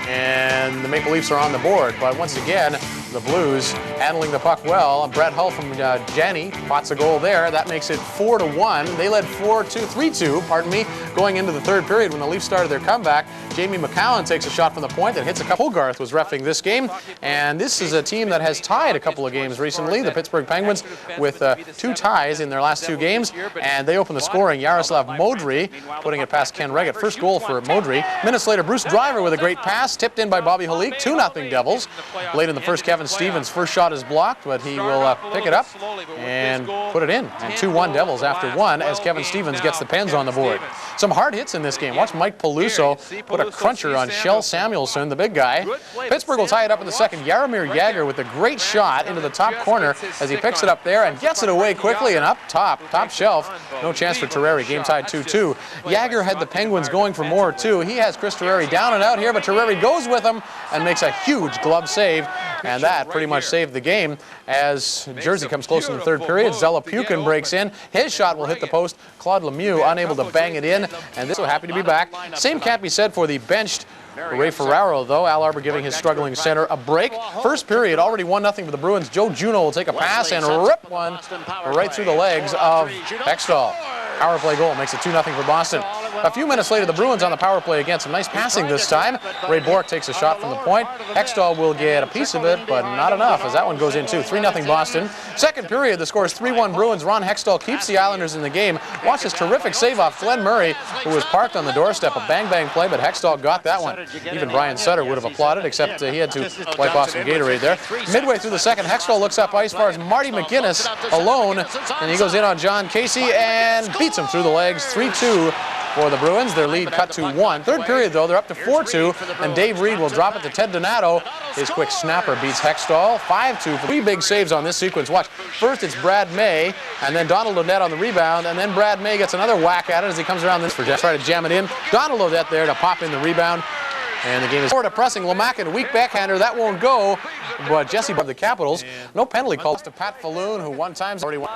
[SPEAKER 6] and the Maple Leafs are on the board. But once again, the Blues handling the puck well. Brett Hull from Janney pots a goal there. That makes it 4-1. They led 3-2, pardon me, going into the third period when the Leafs started their comeback. Jamie McCowan takes a shot from the point that hits a couple. Hogarth was reffing this game, and this is a team that has tied a couple of games recently. The Pittsburgh Penguins with 2 ties in their last 2 games, and they open the scoring. Yaroslav Modry putting it past Ken Reggett. First goal for Modry. Minutes later, Bruce Driver with a great pass, tipped in by Bobby Halik. 2-0 Devils. Late in the first, Kevin Stevens' first shot is blocked, but he will pick it up and put it in. And 2-1 Devils after 1 as Kevin Stevens gets the Pens on the board. Some hard hits in this game. Watch Mike Peluso put a cruncher on Shell Samuelson, the big guy. Pittsburgh will tie it up in the second. Jaromir Jagr with a great shot into the top corner as he picks it up there and gets it away quickly and up top shelf. No chance for Terreri. Game tied 2-2. Jagr had the Penguins going for more too. He has Chris Terreri down and out here, but Terreri goes with him and makes a huge glove save, and that pretty much saved the game as Jersey comes close in the third period. Zella Pukin breaks in. His shot will hit the post. Claude Lemieux unable to bang it in, and this so happy to be back. Same can't be said for the benched Ray Ferraro, though. Al Arbor giving his struggling center a break. First period, already 1-0 for the Bruins. Joe Juneau will take a pass and rip one right through the legs of Hextall. Power play goal makes it 2-0 for Boston. A few minutes later, the Bruins on the power play again. Some nice passing this time. Ray Bourque takes a shot from the point. Hextall will get a piece of it, but not enough as that one goes in too. 3-0 Boston. Second period, the score is 3-1 Bruins. Ron Hextall keeps the Islanders in the game. Watch this terrific save off Glenn Murray, who was parked on the doorstep. A bang-bang play, but Hextall got that one. Even Brian Sutter would have applauded, except he had to wipe off some Gatorade there. Midway through the second, Hextall looks up ice far as Marty McGuinness alone, and he goes in on John Casey and beats him through the legs. 3-2 for the Bruins. Their lead cut to 1. Third period, though, they're up to 4-2, and Dave Reed will drop it to Ted Donato. His quick snapper beats Hextall. 5-2 for 3 big saves on this sequence. Watch. First, it's Brad May, and then Donald Odette on the rebound, and then Brad May gets another whack at it as he comes around this for try to jam it in. Donald Odette there to pop in the rebound. And the game is forward to pressing. Lomakin, a weak backhander. That won't go, but Jesse above the Capitals. No penalty call to Pat Falloon, who one time's already won.